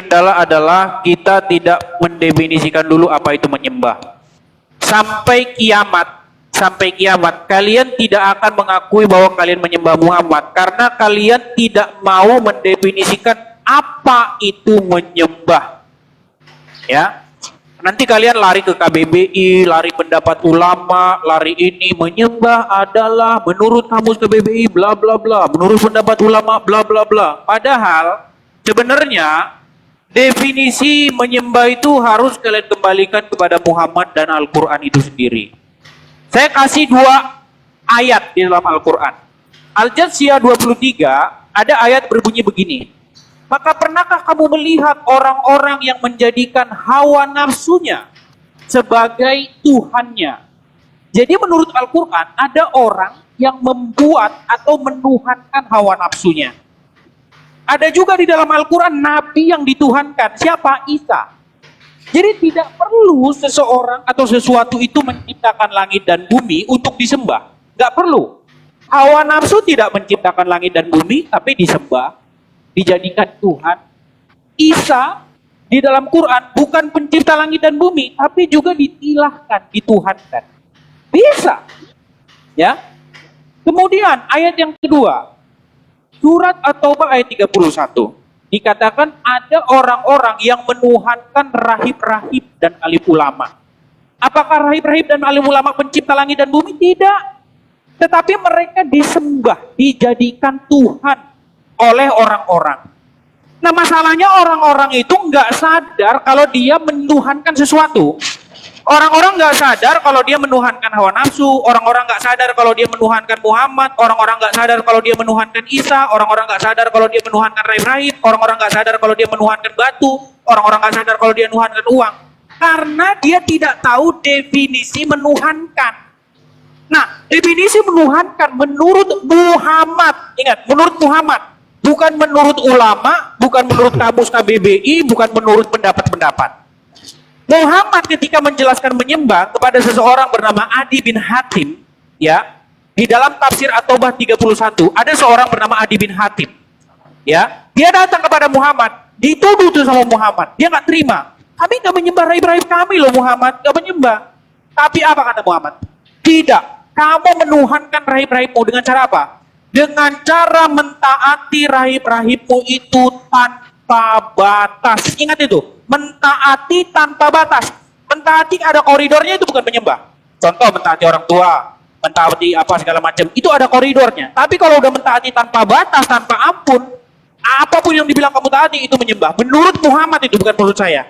kendala adalah kita tidak mendefinisikan dulu apa itu menyembah. Sampai kiamat kalian tidak akan mengakui bahwa kalian menyembah Muhammad karena kalian tidak mau mendefinisikan apa itu menyembah. Ya. Nanti kalian lari ke KBBI, lari pendapat ulama, lari ini, menyembah adalah menurut kamus KBBI bla bla bla, menurut pendapat ulama bla bla bla. Padahal sebenarnya definisi menyembah itu harus kalian kembalikan kepada Muhammad dan Al-Quran itu sendiri. Saya kasih 2 ayat di dalam Al-Quran. Al-Jathiyah 23 ada ayat berbunyi begini. Maka pernahkah kamu melihat orang-orang yang menjadikan hawa nafsunya sebagai Tuhannya? Jadi menurut Al-Quran ada orang yang membuat atau menuhankan hawa nafsunya. Ada juga di dalam Al-Quran Nabi yang dituhankan. Siapa? Isa. Jadi tidak perlu seseorang atau sesuatu itu menciptakan langit dan bumi untuk disembah. Gak perlu. Hawa nafsu tidak menciptakan langit dan bumi, tapi disembah, dijadikan Tuhan. Isa di dalam Quran bukan pencipta langit dan bumi, tapi juga ditilahkan, dituhankan. Bisa. Ya. Kemudian ayat yang kedua, surat At-Taubah ayat 31. Dikatakan ada orang-orang yang menuhankan rahib-rahib dan alim ulama. Apakah rahib-rahib dan alim ulama pencipta langit dan bumi? Tidak. Tetapi mereka disembah, dijadikan Tuhan oleh orang-orang. Nah masalahnya orang-orang itu nggak sadar kalau dia menuhankan sesuatu. Orang-orang nggak sadar kalau dia menuhankan hawa nafsu. Orang-orang nggak sadar kalau dia menuhankan Muhammad. Orang-orang nggak sadar kalau dia menuhankan Isa. Orang-orang nggak sadar kalau dia menuhankan rahib-rahib. Orang-orang nggak sadar kalau dia menuhankan batu. Orang-orang nggak sadar kalau dia menuhankan uang. Karena dia tidak tahu definisi menuhankan. Nah, definisi menuhankan menurut Muhammad. Ingat, menurut Muhammad. Bukan menurut ulama, bukan menurut kamus KBBI, bukan menurut pendapat-pendapat. Muhammad ketika menjelaskan menyembah kepada seseorang bernama Adi bin Hatim, ya, di dalam tafsir At-Taubah 31, ada seorang bernama Adi bin Hatim. Ya, dia datang kepada Muhammad, dituduh tuh sama Muhammad. Dia nggak terima. Kami nggak menyembah rahib-rahib kami loh Muhammad, nggak menyembah. Tapi apa kata Muhammad? Tidak, kamu menuhankan rahib-rahibmu dengan cara apa? Dengan cara mentaati rahib-rahibmu itu tanpa batas. Ingat itu, mentaati tanpa batas. Mentaati ada koridornya, itu bukan menyembah. Contoh mentaati orang tua, mentaati apa segala macam, itu ada koridornya. Tapi kalau udah mentaati tanpa batas, tanpa ampun, apapun yang dibilang kamu taati itu menyembah. Menurut Muhammad itu, bukan menurut saya.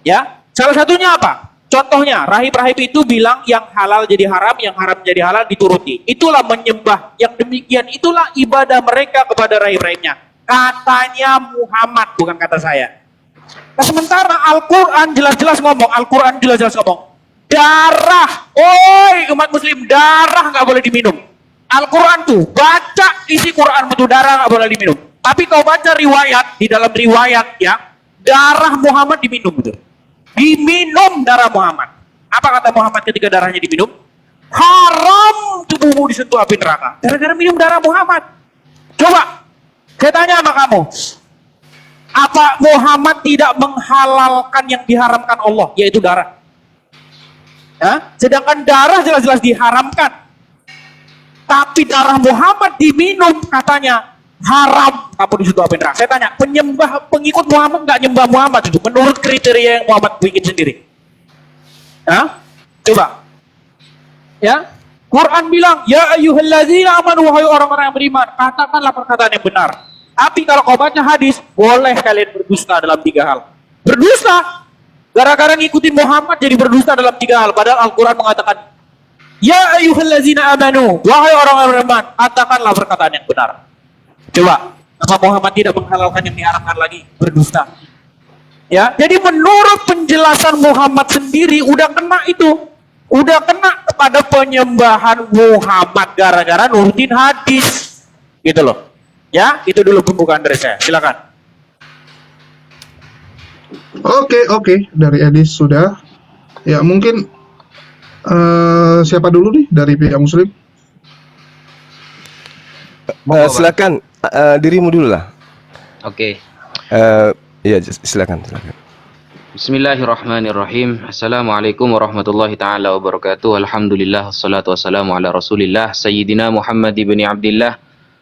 Ya, salah satunya apa? Contohnya, rahib-rahib itu bilang yang halal jadi haram, yang haram jadi halal dituruti. Itulah menyembah. Yang demikian itulah ibadah mereka kepada rahib-rahibnya. Katanya Muhammad, bukan kata saya. Nah, sementara Al-Quran jelas-jelas ngomong, darah, oi umat muslim, darah nggak boleh diminum. Al-Quran tuh, baca isi Quran itu darah nggak boleh diminum. Tapi kau baca riwayat, di dalam riwayat ya, darah Muhammad diminum gitu. Diminum darah Muhammad. Apa kata Muhammad ketika darahnya diminum? Haram tubuhmu disentuh api neraka. Gara-gara minum darah Muhammad. Coba, saya tanya sama kamu. Apa Muhammad tidak menghalalkan yang diharamkan Allah, yaitu darah? Ya? Sedangkan darah jelas-jelas diharamkan. Tapi darah Muhammad diminum, katanya haram, kamu disentuh api neraka. Saya tanya, pengikut Muhammad nggak nyembah Muhammad itu menurut kriteria yang Muhammad bikin sendiri? Ya? Coba. Ya? Quran bilang, ya ayyuhalladzina amanu, wahai orang-orang yang beriman, katakanlah perkataan yang benar. Tapi kalau kau baca hadis, boleh kalian berdusta dalam 3 hal. Berdusta gara-gara ngikutin Muhammad jadi berdusta dalam 3 hal. Padahal Al-Quran mengatakan, ya ayyuhalladzina amanu, wahai orang-orang yang beriman, katakanlah perkataan yang benar. Coba, apa Muhammad tidak menghalalkan yang diharamkan lagi? Berdusta. Ya, jadi menurut penjelasan Muhammad sendiri udah kena itu. Udah kena pada penyembahan Muhammad gara-gara nurutin hadis. Gitu loh. Ya, itu dulu pembukaan dari saya. Silakan. Oke. Dari Edis sudah. Ya, mungkin siapa dulu nih dari pihak muslim? Silakan dirimu dulu lah. Oke. Iya, silakan. Bismillahirrahmanirrahim. Assalamualaikum warahmatullahi taala wabarakatuh. Alhamdulillah wassalatu wassalamu ala Rasulillah Sayyidina Muhammad ibni Abdillah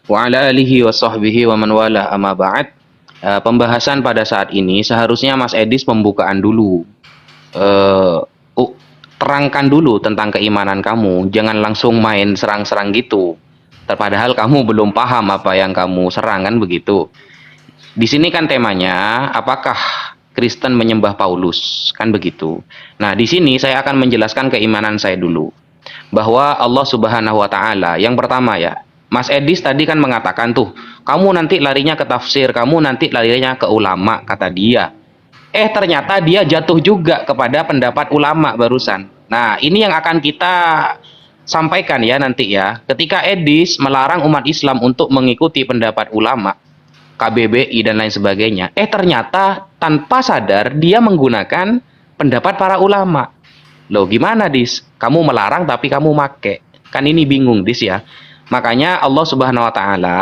wa ala alihi wa sahbihi wa man wala amma ba'd. Pembahasan pada saat ini seharusnya Mas Edis pembukaan dulu. Terangkan dulu tentang keimanan kamu, jangan langsung main serang-serang gitu. Padahal kamu belum paham apa yang kamu serang, kan begitu. Di sini kan temanya apakah Kristen menyembah Paulus, kan begitu. Nah, di sini saya akan menjelaskan keimanan saya dulu. Bahwa Allah Subhanahu wa taala, yang pertama ya, Mas Edis tadi kan mengatakan tuh, kamu nanti larinya ke tafsir, kamu nanti larinya ke ulama, kata dia. Ternyata dia jatuh juga kepada pendapat ulama barusan. Nah, ini yang akan kita sampaikan ya nanti ya. Ketika Edis melarang umat Islam untuk mengikuti pendapat ulama, KBBI dan lain sebagainya, ternyata tanpa sadar dia menggunakan pendapat para ulama. Loh, gimana Dis? Kamu melarang tapi kamu make. Kan ini bingung Dis ya. Makanya Allah Subhanahu wa taala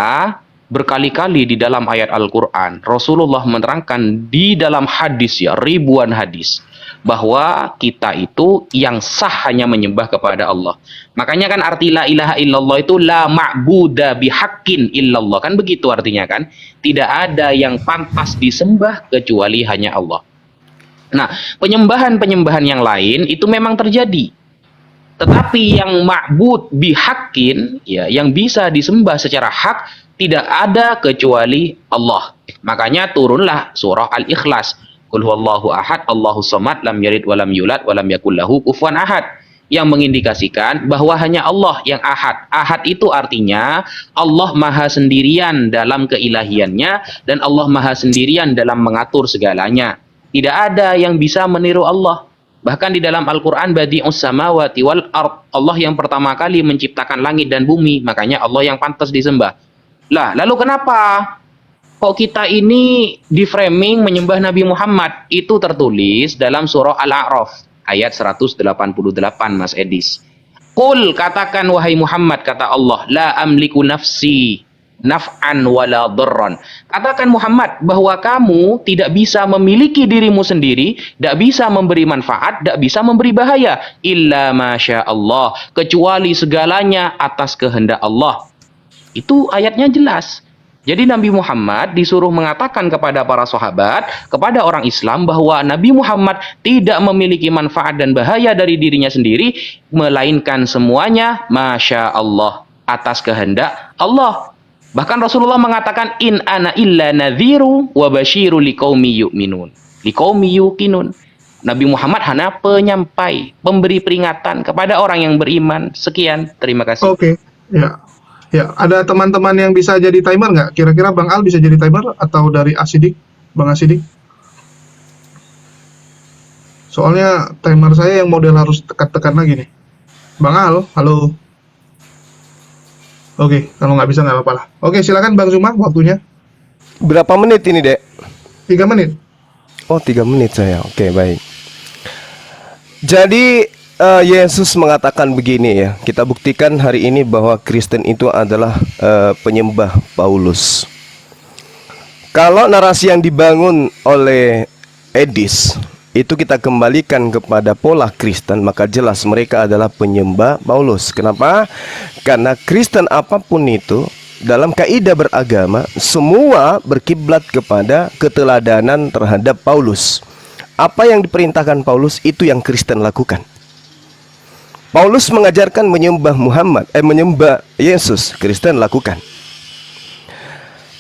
berkali-kali di dalam ayat Al-Qur'an, Rasulullah menerangkan di dalam hadis ya, ribuan hadis, bahwa kita itu yang sah hanya menyembah kepada Allah. Makanya kan arti la ilaha illallah itu la ma'buda bihaqqin illallah, kan begitu artinya kan. Tidak ada yang pantas disembah kecuali hanya Allah. Nah, penyembahan-penyembahan yang lain itu memang terjadi. Tetapi yang ma'bud bihaqqin, ya, yang bisa disembah secara hak, tidak ada kecuali Allah. Makanya turunlah surah Al-Ikhlas. Qul huwallahu ahad, Allahus samad, lam yalid walam yulad walam yakul lahu kufuwan ahad. Yang mengindikasikan bahwa hanya Allah yang ahad. Ahad itu artinya Allah maha sendirian dalam keilahiannya dan Allah maha sendirian dalam mengatur segalanya. Tidak ada yang bisa meniru Allah. Bahkan di dalam Al-Quran, badi'us samawati wal ard, Allah yang pertama kali menciptakan langit dan bumi, makanya Allah yang pantas disembah. Lah, lalu kenapa kok kita ini di framing menyembah Nabi Muhammad? Itu tertulis dalam surah Al-A'raf ayat 188, Mas Edis. Qul, katakan wahai Muhammad, kata Allah, la amliku nafsi naf'an wala dharran. Katakan Muhammad bahwa kamu tidak bisa memiliki dirimu sendiri, tidak bisa memberi manfaat, tidak bisa memberi bahaya, illa masya Allah, kecuali segalanya atas kehendak Allah. Itu ayatnya jelas. Jadi Nabi Muhammad disuruh mengatakan kepada para sahabat, kepada orang Islam, bahwa Nabi Muhammad tidak memiliki manfaat dan bahaya dari dirinya sendiri, melainkan semuanya masya Allah, atas kehendak Allah. Bahkan Rasulullah mengatakan, in ana illa nadhiru wa basyiru liqaumi yu'minun, liqaumi yuqinun. Nabi Muhammad hanya penyampai, pemberi peringatan kepada orang yang beriman. Sekian, terima kasih. Oke, ya. Ya, ada teman-teman yang bisa jadi timer nggak? Kira-kira Bang Al bisa jadi timer atau dari Asidik? Bang Asidik? Soalnya timer saya yang model harus tekan-tekan lagi nih. Bang Al, halo. Oke, kalau nggak bisa nggak apa-apa lah. Oke, silakan Bang Zuma, waktunya. Berapa menit ini, Dek? 3 menit. Oh, 3 menit saya. Oke, baik. Jadi Yesus mengatakan begini ya. Kita buktikan hari ini bahwa Kristen itu adalah penyembah Paulus. Kalau narasi yang dibangun oleh Edis itu kita kembalikan kepada pola Kristen, maka jelas mereka adalah penyembah Paulus. Kenapa? Karena Kristen apapun itu dalam kaidah beragama semua berkiblat kepada keteladanan terhadap Paulus. Apa yang diperintahkan Paulus itu yang Kristen lakukan. Paulus mengajarkan menyembah menyembah Yesus, Kristen lakukan.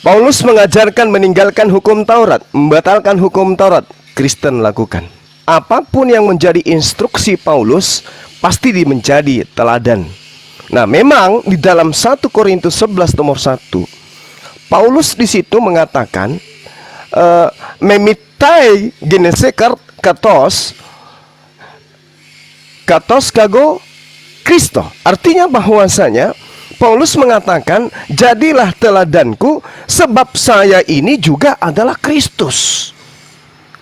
Paulus mengajarkan meninggalkan hukum Taurat, membatalkan hukum Taurat, Kristen lakukan. Apapun yang menjadi instruksi Paulus pasti menjadi teladan. Nah, memang di dalam 1 Korintus 11 nomor 1, Paulus di situ mengatakan memitai genesekar katos kago Kristo. Artinya bahwasanya Paulus mengatakan, jadilah teladanku sebab saya ini juga adalah Kristus.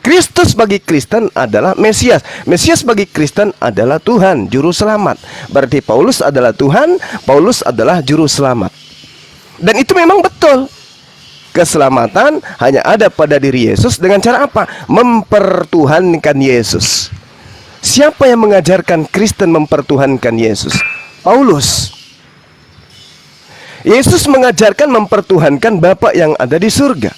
Kristus bagi Kristen adalah Mesias. Mesias bagi Kristen adalah Tuhan, juru selamat. Berarti Paulus adalah Tuhan, Paulus adalah juru selamat. Dan itu memang betul. keselamatan hanya ada pada diri Yesus dengan cara apa? Mempertuhankan Yesus. Siapa yang mengajarkan Kristen mempertuhankan Yesus? Paulus. Yesus mengajarkan mempertuhankan Bapa yang ada di surga.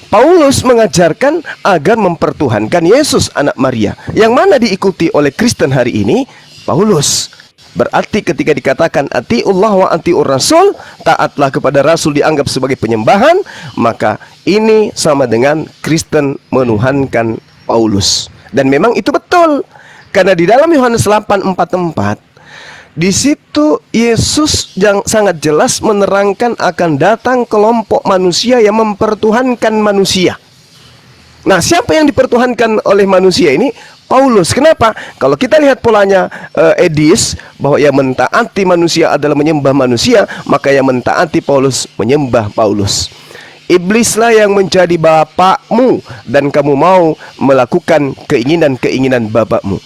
Paulus mengajarkan agar mempertuhankan Yesus anak Maria, yang mana diikuti oleh Kristen hari ini. Paulus. Berarti ketika dikatakan atiullah wa atiur rasul, taatlah kepada rasul dianggap sebagai penyembahan, maka ini sama dengan Kristen menuhankan Paulus. Dan memang itu betul. Karena di dalam Yohanes 8:44, di situ Yesus yang sangat jelas menerangkan akan datang kelompok manusia yang mempertuhankan manusia. Nah, siapa yang dipertuhankan oleh manusia ini? Paulus. Kenapa? Kalau kita lihat polanya Edis, bahwa yang mentaati manusia adalah menyembah manusia, maka yang mentaati Paulus menyembah Paulus. Iblislah yang menjadi bapakmu dan kamu mau melakukan keinginan-keinginan bapakmu.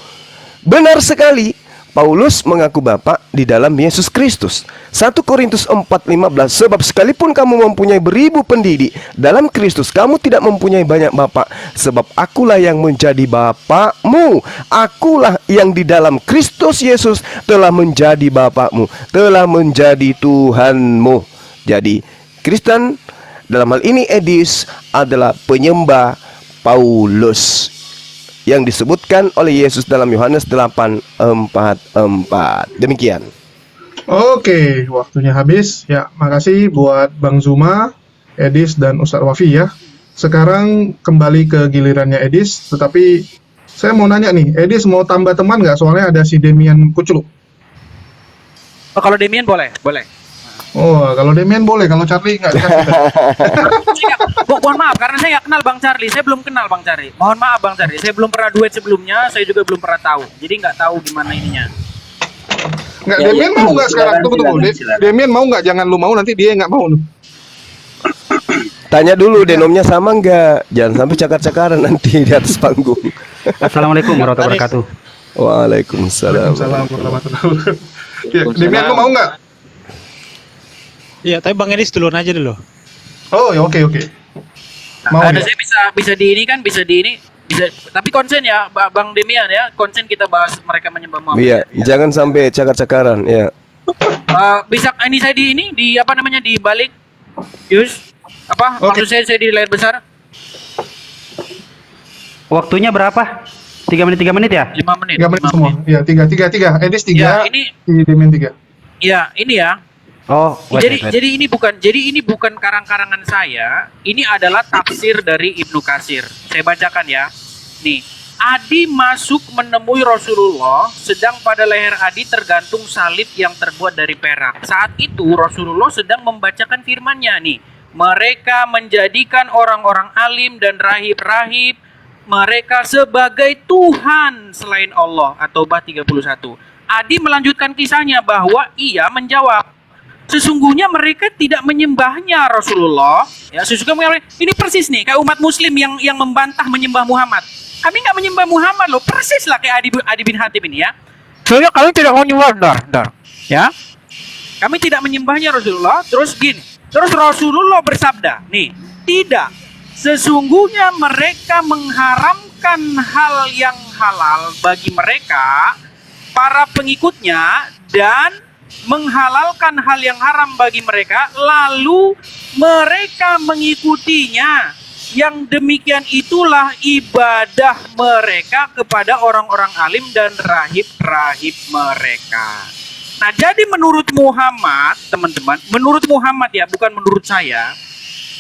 Benar sekali, Paulus mengaku Bapa di dalam Yesus Kristus. 1 Korintus 4:15, sebab sekalipun kamu mempunyai beribu pendidik, dalam Kristus kamu tidak mempunyai banyak bapa, sebab akulah yang menjadi bapakmu. Akulah yang di dalam Kristus Yesus telah menjadi bapakmu, telah menjadi Tuhanmu. Jadi, Kristen dalam hal ini Edis adalah penyembah Paulus yang disebutkan oleh Yesus dalam Yohanes 8:44. Demikian. Oke, waktunya habis. Ya, makasih buat Bang Zuma, Edis, dan Ustadz Wafi ya. Sekarang kembali ke gilirannya Edis, tetapi saya mau nanya nih, Edis mau tambah teman nggak? Soalnya ada si Demian Kucluk. Oh, kalau Demian boleh, boleh. Oh, kalau Demian boleh, kalau Charlie nggak dikasih. Mohon maaf, karena saya nggak kenal Bang Charlie. Saya belum kenal Bang Charlie. Mohon maaf Bang Charlie, saya belum pernah duet sebelumnya. Saya juga belum pernah tahu. Jadi nggak tahu gimana ininya. Nggak, Ya, Demian ya. mau nggak sekarang? Tunggu, Silakan. Demian mau nggak? Jangan lu mau, nanti dia nggak mau. Tanya dulu denomnya sama nggak? Jangan sampai cakar-cakaran nanti di atas panggung. Assalamualaikum warahmatullahi wabarakatuh. Waalaikumsalam. Waalaikumsalam warahmatullahi wabarakatuh. Ya, Demian lu mau nggak? Iya, tapi Bang Edis duluan aja dulu. Oh, ya oke. Mau Ada ya? saya bisa di ini kan, bisa di ini, bisa. Tapi konsen ya, Bang Demian ya, konsen kita bahas mereka menyembah Muhammad. Iya, jangan sampai cakar-cakaran ya. Bisa ini saya di ini di apa namanya di balik, Yus? Apa? Oke. Maksud saya di layar besar Waktunya berapa? 3 menit ya? 5 menit. 3 menit 5 semua. menit. Ya, tiga. Edis 3, Ya, ini si Demian 3. ya ini ya. Oh, wait. Jadi ini bukan karang-karangan saya. Ini adalah tafsir dari Ibnu Katsir. Saya bacakan ya. Nih, Adi masuk menemui Rasulullah, sedang pada leher Adi tergantung salib yang terbuat dari perak. Saat itu Rasulullah sedang membacakan firman-Nya nih. Mereka menjadikan orang-orang alim dan rahib-rahib mereka sebagai Tuhan selain Allah. At-Taubah 31. Adi melanjutkan kisahnya bahwa ia menjawab, sesungguhnya mereka tidak menyembahnya Rasulullah. Ya, sesungguhnya ini persis nih kayak umat Muslim yang membantah menyembah Muhammad. Kami nggak menyembah Muhammad loh, persis lah kayak Adi bin Hatim ini ya. Soalnya kami tidak menyembah, ya. Kami tidak menyembahnya Rasulullah. Terus Rasulullah bersabda, nih, tidak. Sesungguhnya mereka mengharamkan hal yang halal bagi mereka, para pengikutnya, dan menghalalkan hal yang haram bagi mereka, lalu mereka mengikutinya. Yang demikian itulah ibadah mereka kepada orang-orang alim dan rahib-rahib mereka. Nah, jadi menurut Muhammad, teman-teman, menurut Muhammad ya, bukan menurut saya,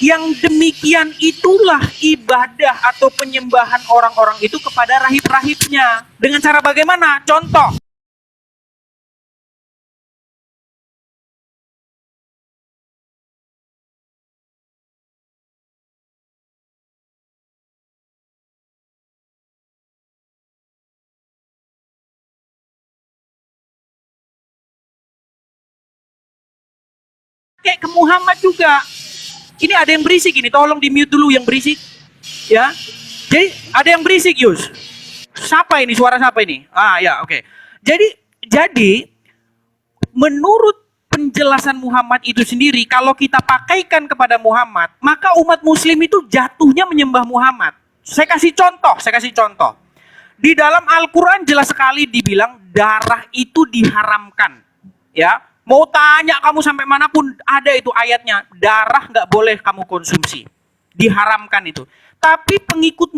yang demikian itulah ibadah atau penyembahan orang-orang itu kepada rahib-rahibnya. Dengan cara bagaimana? Contoh. Kayak ke Muhammad juga. Ini ada yang berisik ini, tolong di mute dulu yang berisik. Ya. Jadi ada yang berisik, Yus. Siapa ini? Suara siapa ini? Ah, ya, oke. Jadi menurut penjelasan Muhammad itu sendiri, kalau kita pakaikan kepada Muhammad, maka umat muslim itu jatuhnya menyembah Muhammad. Saya kasih contoh. Di dalam Al-Quran jelas sekali dibilang darah itu diharamkan. Ya, mau tanya kamu sampai manapun ada itu ayatnya, darah nggak boleh kamu konsumsi, diharamkan itu. Tapi pengikutnya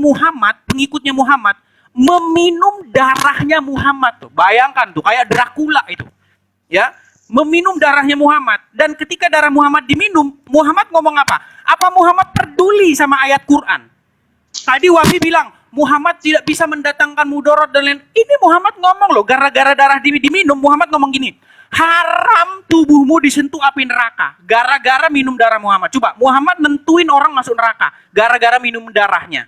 Muhammad meminum darahnya Muhammad tuh. Bayangkan tuh kayak Dracula itu. Ya, meminum darahnya Muhammad. Dan ketika darah Muhammad diminum, Muhammad ngomong apa? Apa Muhammad peduli sama ayat Quran? Tadi Wafi bilang Muhammad tidak bisa mendatangkan mudarat dan lain. Ini Muhammad ngomong loh, gara-gara darah diminum, Muhammad ngomong gini, haram tubuhmu disentuh api neraka gara-gara minum darah Muhammad. Coba Muhammad nentuin orang masuk neraka gara-gara minum darahnya.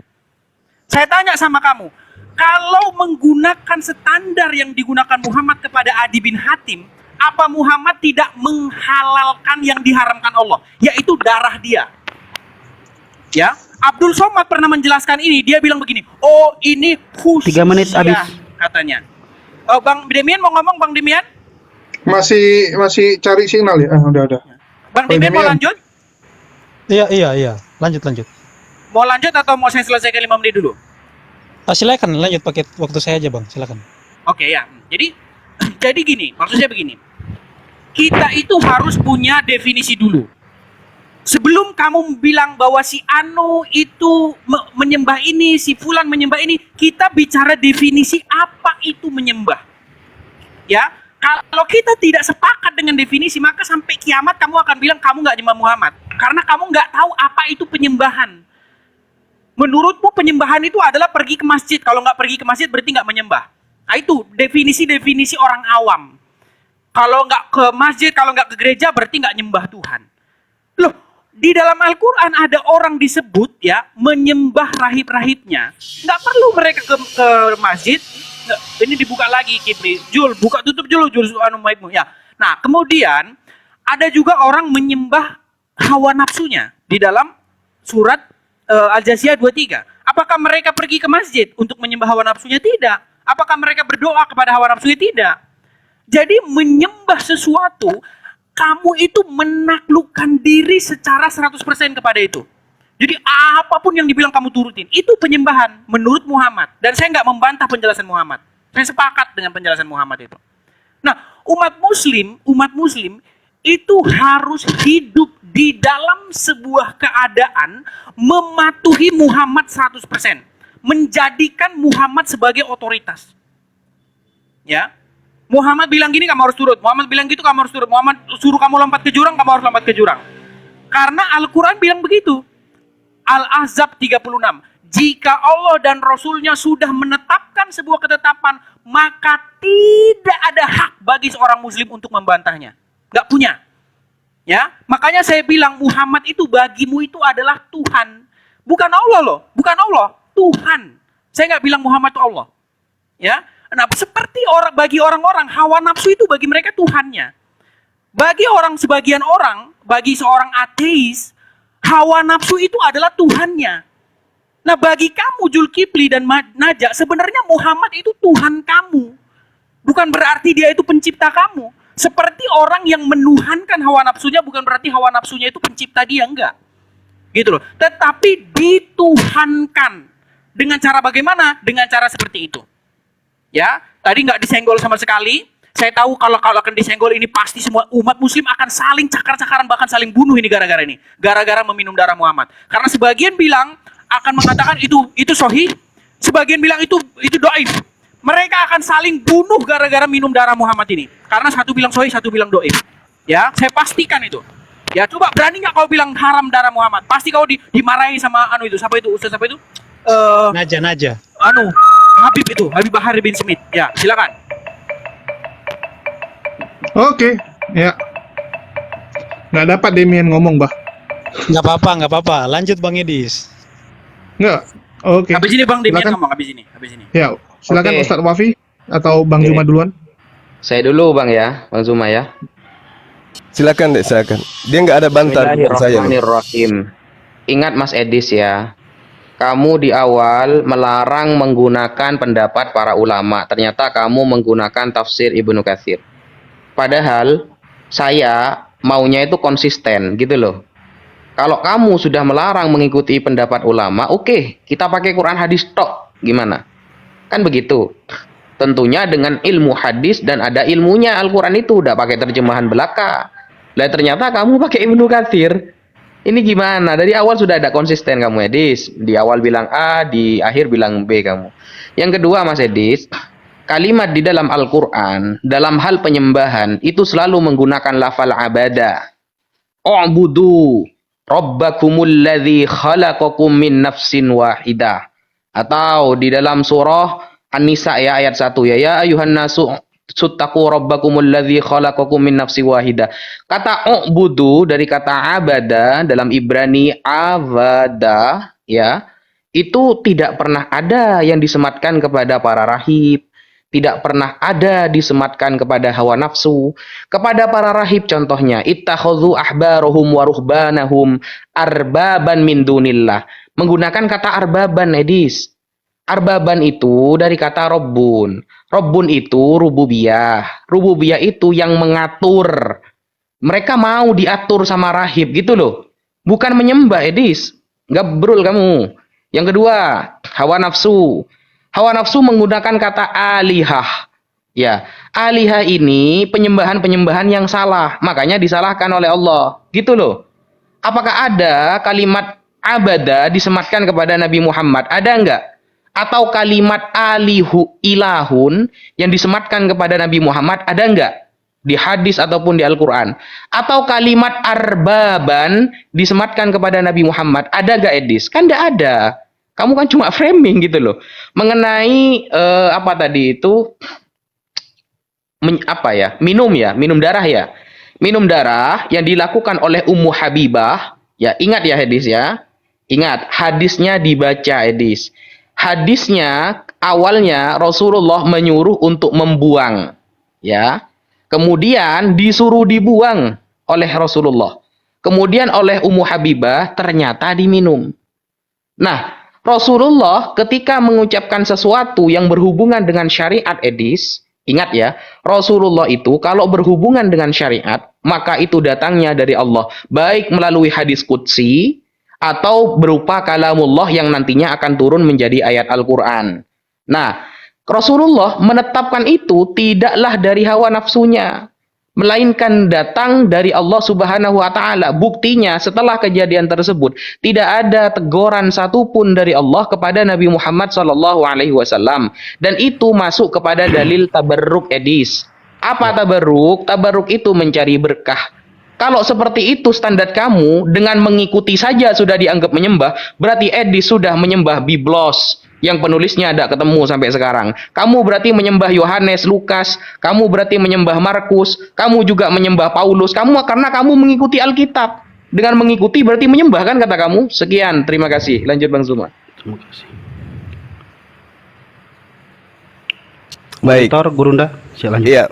Saya tanya sama kamu, kalau menggunakan standar yang digunakan Muhammad kepada Adi bin Hatim, apa Muhammad tidak menghalalkan yang diharamkan Allah, yaitu darah dia? Ya, Abdul Somad pernah menjelaskan ini. Dia bilang begini, oh ini khusus 3 menit habis. katanya. Oh, Bang Demian mau ngomong, Bang Demian? Masih cari signal ya? Udah. Bang Oh, Demian mau Demian. lanjut? Iya. Lanjut. Mau lanjut atau mau saya selesaikan 5 menit dulu? Silakan lanjut pakai waktu saya aja, Bang. Silakan. Oke ya. Jadi gini, maksudnya begini. Kita itu harus punya definisi dulu. Sebelum kamu bilang bahwa si Anu itu menyembah ini, si Fulan menyembah ini, kita bicara definisi apa itu menyembah. Ya, kalau kita tidak sepakat dengan definisi, maka sampai kiamat kamu akan bilang kamu nggak nyembah Muhammad. Karena kamu nggak tahu apa itu penyembahan. Menurutmu penyembahan itu adalah pergi ke masjid. Kalau nggak pergi ke masjid berarti nggak menyembah. Nah itu definisi orang awam. Kalau nggak ke masjid, kalau nggak ke gereja berarti nggak nyembah Tuhan. Loh, di dalam Al-Quran ada orang disebut ya menyembah rahib-rahibnya. Nggak perlu mereka ke masjid. Nggak, ini dibuka lagi Kipri. Jul, buka tutup dulu Jul anu mic-mu. Ya. Nah kemudian ada juga orang menyembah hawa nafsunya di dalam surat Al-Jasiyah 23. Apakah mereka pergi ke masjid untuk menyembah hawa nafsunya? Tidak. Apakah mereka berdoa kepada hawa nafsunya? Tidak. Jadi menyembah sesuatu, kamu itu menaklukkan diri secara 100% kepada itu. Jadi apapun yang dibilang kamu turutin, itu penyembahan menurut Muhammad. Dan saya nggak membantah penjelasan Muhammad. Saya sepakat dengan penjelasan Muhammad itu. Nah, umat muslim itu harus hidup di dalam sebuah keadaan mematuhi Muhammad 100%. Menjadikan Muhammad sebagai otoritas. Ya. Muhammad bilang gini, kamu harus turut. Muhammad bilang gitu, kamu harus turut. Muhammad suruh kamu lompat ke jurang, kamu harus lompat ke jurang. Karena Al-Quran bilang begitu. Al-Ahzab 36. Jika Allah dan Rasulnya sudah menetapkan sebuah ketetapan, maka tidak ada hak bagi seorang muslim untuk membantahnya. Nggak punya. Ya, makanya saya bilang Muhammad itu bagimu itu adalah Tuhan. Bukan Allah loh, bukan Allah, Tuhan. Saya nggak bilang Muhammad itu Allah. Ya, nah seperti bagi orang-orang hawa nafsu itu bagi mereka Tuhannya. Bagi sebagian orang, bagi seorang ateis, hawa nafsu itu adalah Tuhannya. Nah bagi kamu Zulkifli dan Najak, sebenarnya Muhammad itu Tuhan kamu. Bukan berarti dia itu pencipta kamu. Seperti orang yang menuhankan hawa nafsunya, bukan berarti hawa nafsunya itu pencipta dia, enggak. Gitu loh. Tetapi dituhankan. Dengan cara bagaimana? Dengan cara seperti itu. Ya, tadi nggak disenggol sama sekali. Saya tahu kalau akan disenggol ini pasti semua umat muslim akan saling cakar-cakaran, bahkan saling bunuh ini gara-gara ini. Gara-gara meminum darah Muhammad. Karena sebagian bilang akan mengatakan itu sahih, sebagian bilang itu dhaif. Mereka akan saling bunuh gara-gara minum darah Muhammad ini. Karena satu bilang sahih, satu bilang dhaif. Ya, saya pastikan itu. Ya, coba berani nggak kau bilang haram darah Muhammad? Pasti kau dimarahi sama siapa itu? Ustaz siapa itu? Naja. Habib Bahar bin Smith. Ya, silakan. Oke, ya. Nggak dapat Demian ngomong, Bah. Nggak apa-apa. Lanjut Bang Edis. Nggak. Oke. Habis ini Bang Demian Silakan. ngomong habis ini. Ya, silakan Oke. Ustadz Wafi atau Bang Zuma duluan. Saya dulu Bang ya, Bang Zuma ya. Silakan deh, silakan. Dia nggak ada bantar bukan saya loh. Bismillahirrahmanirrahim. Ingat Mas Edis ya, kamu di awal melarang menggunakan pendapat para ulama. Ternyata kamu menggunakan tafsir Ibnu Katsir. Padahal saya maunya itu konsisten gitu loh. Kalau kamu sudah melarang mengikuti pendapat ulama, oke, kita pakai Quran hadis tok. Gimana? Kan begitu. Tentunya dengan ilmu hadis dan ada ilmunya. Al-Quran itu udah pakai terjemahan belaka. Lah ternyata kamu pakai Ibnu Katsir. Ini gimana? Dari awal sudah ada konsisten kamu, Edis. Di awal bilang A, di akhir bilang B kamu. Yang kedua, Mas Edis, kalimat di dalam Al-Quran, dalam hal penyembahan, itu selalu menggunakan lafal abada. U'budu rabbakumul ladzi khalaqakum min nafsin wahidah. Atau di dalam surah An-Nisa ya ayat 1 ya ayuhan nasu suttaqu rabbakumul ladzi khalaqakum min nafsin wahidah. Kata u'budu dari kata abada dalam Ibrani avada ya, itu tidak pernah ada yang disematkan kepada para rahib, tidak pernah ada disematkan kepada hawa nafsu. Kepada para rahib contohnya, ittakhadhu ahbarahum wa ruhbanahum arbaban min dunillah. Menggunakan kata arbaban, Edis. Arbaban itu dari kata robbun. Robbun itu rububiyah. Rububiyah itu yang mengatur. Mereka mau diatur sama rahib gitu loh. Bukan menyembah, Edis. Gabrul kamu. Yang kedua, hawa nafsu. Hawa nafsu menggunakan kata alihah. Ya, alihah ini penyembahan-penyembahan yang salah. Makanya disalahkan oleh Allah. Gitu loh. Apakah ada kalimat abada disematkan kepada Nabi Muhammad? Ada enggak? Atau kalimat alihu ilahun yang disematkan kepada Nabi Muhammad? Ada enggak? Di hadis ataupun di Al-Quran. Atau kalimat arbaban disematkan kepada Nabi Muhammad? Ada enggak, Edis? Kan enggak ada. Kamu kan cuma framing gitu loh. Mengenai apa tadi itu? Minum darah ya. Minum darah yang dilakukan oleh Ummu Habibah. Ya, ingat ya Edis ya. Ingat, hadisnya dibaca, Edis. Hadisnya awalnya Rasulullah menyuruh untuk membuang. Ya. Kemudian disuruh dibuang oleh Rasulullah. Kemudian oleh Ummu Habibah ternyata diminum. Nah, Rasulullah ketika mengucapkan sesuatu yang berhubungan dengan syariat, Edis, ingat ya, Rasulullah itu kalau berhubungan dengan syariat, maka itu datangnya dari Allah. Baik melalui hadis qudsi, atau berupa kalamullah yang nantinya akan turun menjadi ayat Al-Quran. Nah, Rasulullah menetapkan itu tidaklah dari hawa nafsunya, melainkan datang dari Allah Subhanahu wa Ta'ala. Buktinya, setelah kejadian tersebut, tidak ada teguran satupun dari Allah kepada Nabi Muhammad SAW, dan itu masuk kepada dalil tabarruk, Edis. Apa tabarruk? Tabarruk itu mencari berkah. Kalau seperti itu standar kamu, dengan mengikuti saja sudah dianggap menyembah, berarti Edis sudah menyembah Biblos, yang penulisnya ada ketemu sampai sekarang. Kamu berarti menyembah Yohanes, Lukas, kamu berarti menyembah Markus, kamu juga menyembah Paulus, karena kamu mengikuti Alkitab. Dengan mengikuti berarti menyembah kan kata kamu? Sekian, terima kasih. Lanjut Bang Zuma. Terima kasih. Baik. Tor, Gurunda, siap lanjut. Iya.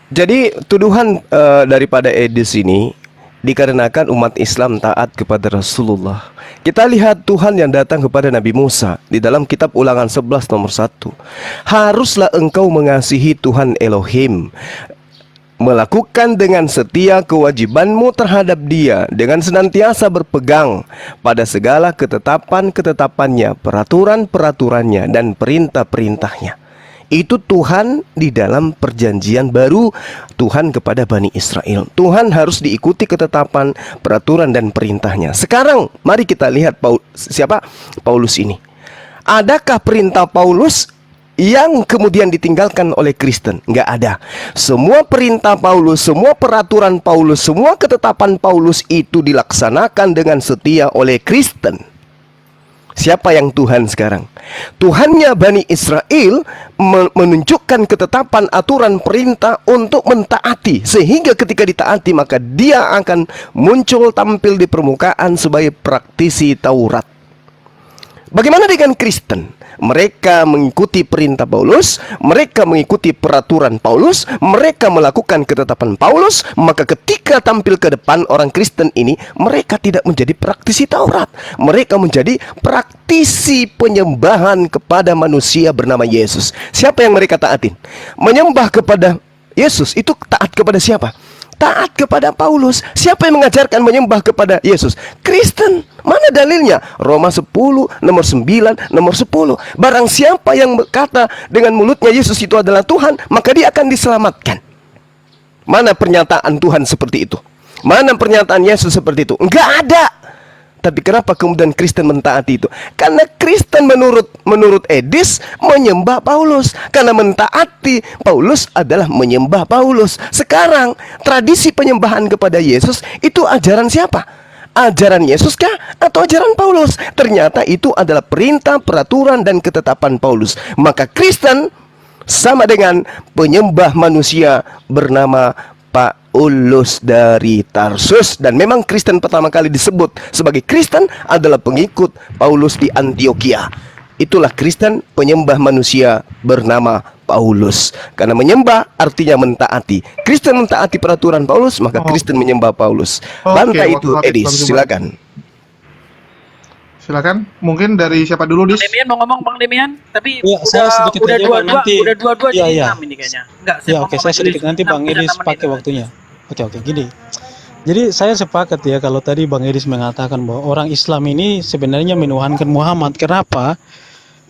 Jadi tuduhan daripada Edis ini dikarenakan umat Islam taat kepada Rasulullah. Kita lihat Tuhan yang datang kepada Nabi Musa di dalam kitab Ulangan 11 nomor 1. Haruslah engkau mengasihi Tuhan Elohim, melakukan dengan setia kewajibanmu terhadap Dia, dengan senantiasa berpegang pada segala ketetapan-ketetapannya, peraturan-peraturannya, dan perintah-perintahnya. Itu Tuhan di dalam perjanjian baru, Tuhan kepada Bani Israel. Tuhan harus diikuti ketetapan, peraturan, dan perintahnya. Sekarang mari kita lihat siapa Paulus ini. Adakah perintah Paulus yang kemudian ditinggalkan oleh Kristen? Nggak ada. Semua perintah Paulus, semua peraturan Paulus, semua ketetapan Paulus itu dilaksanakan dengan setia oleh Kristen. Siapa yang Tuhan sekarang? Tuhannya Bani Israel menunjukkan ketetapan, aturan, perintah untuk mentaati. Sehingga ketika ditaati maka dia akan muncul tampil di permukaan sebagai praktisi Taurat. Bagaimana dengan Kristen? Mereka mengikuti perintah Paulus, mereka mengikuti peraturan Paulus, mereka melakukan ketetapan Paulus. Maka ketika tampil ke depan orang Kristen ini, mereka tidak menjadi praktisi Taurat, mereka menjadi praktisi penyembahan kepada manusia bernama Yesus. Siapa yang mereka taatin? Menyembah kepada Yesus. Itu taat kepada siapa? taat kepada Paulus. Siapa yang mengajarkan menyembah kepada Yesus? Kristen. Mana dalilnya? Roma 10, nomor 9, nomor 10. Barang siapa yang berkata dengan mulutnya Yesus itu adalah Tuhan, maka dia akan diselamatkan. Mana pernyataan Tuhan seperti itu? Mana pernyataan Yesus seperti itu? Enggak ada. Tapi kenapa kemudian Kristen mentaati itu? Karena Kristen menurut Edis menyembah Paulus. Karena mentaati Paulus adalah menyembah Paulus. Sekarang tradisi penyembahan kepada Yesus itu ajaran siapa? Ajaran Yesus kah? Atau ajaran Paulus? Ternyata itu adalah perintah, peraturan, dan ketetapan Paulus. Maka Kristen sama dengan penyembah manusia bernama Paulus dari Tarsus. Dan memang Kristen pertama kali disebut sebagai Kristen adalah pengikut Paulus di Antioquia. Itulah Kristen penyembah manusia bernama Paulus. Karena menyembah artinya mentaati. Kristen mentaati peraturan Paulus, maka Kristen menyembah Paulus. Bantai itu, Edis, silakan. Silakan. Mungkin dari siapa dulu, Dis? Bang Demian mau ngomong, Bang Demian, tapi Iya, saya sedikit udah aja, Bang, dua-dua nanti. udah dua-dua Iya, jadi iya. 6 ini kayaknya. Enggak, Ya, mau oke, saya ngomong sedikit dulu. nanti Bang 6 Edis menit. pakai waktunya. Oke, gini. Jadi saya sepakat ya kalau tadi Bang Edis mengatakan bahwa orang Islam ini sebenarnya menuhankan Muhammad. Kenapa?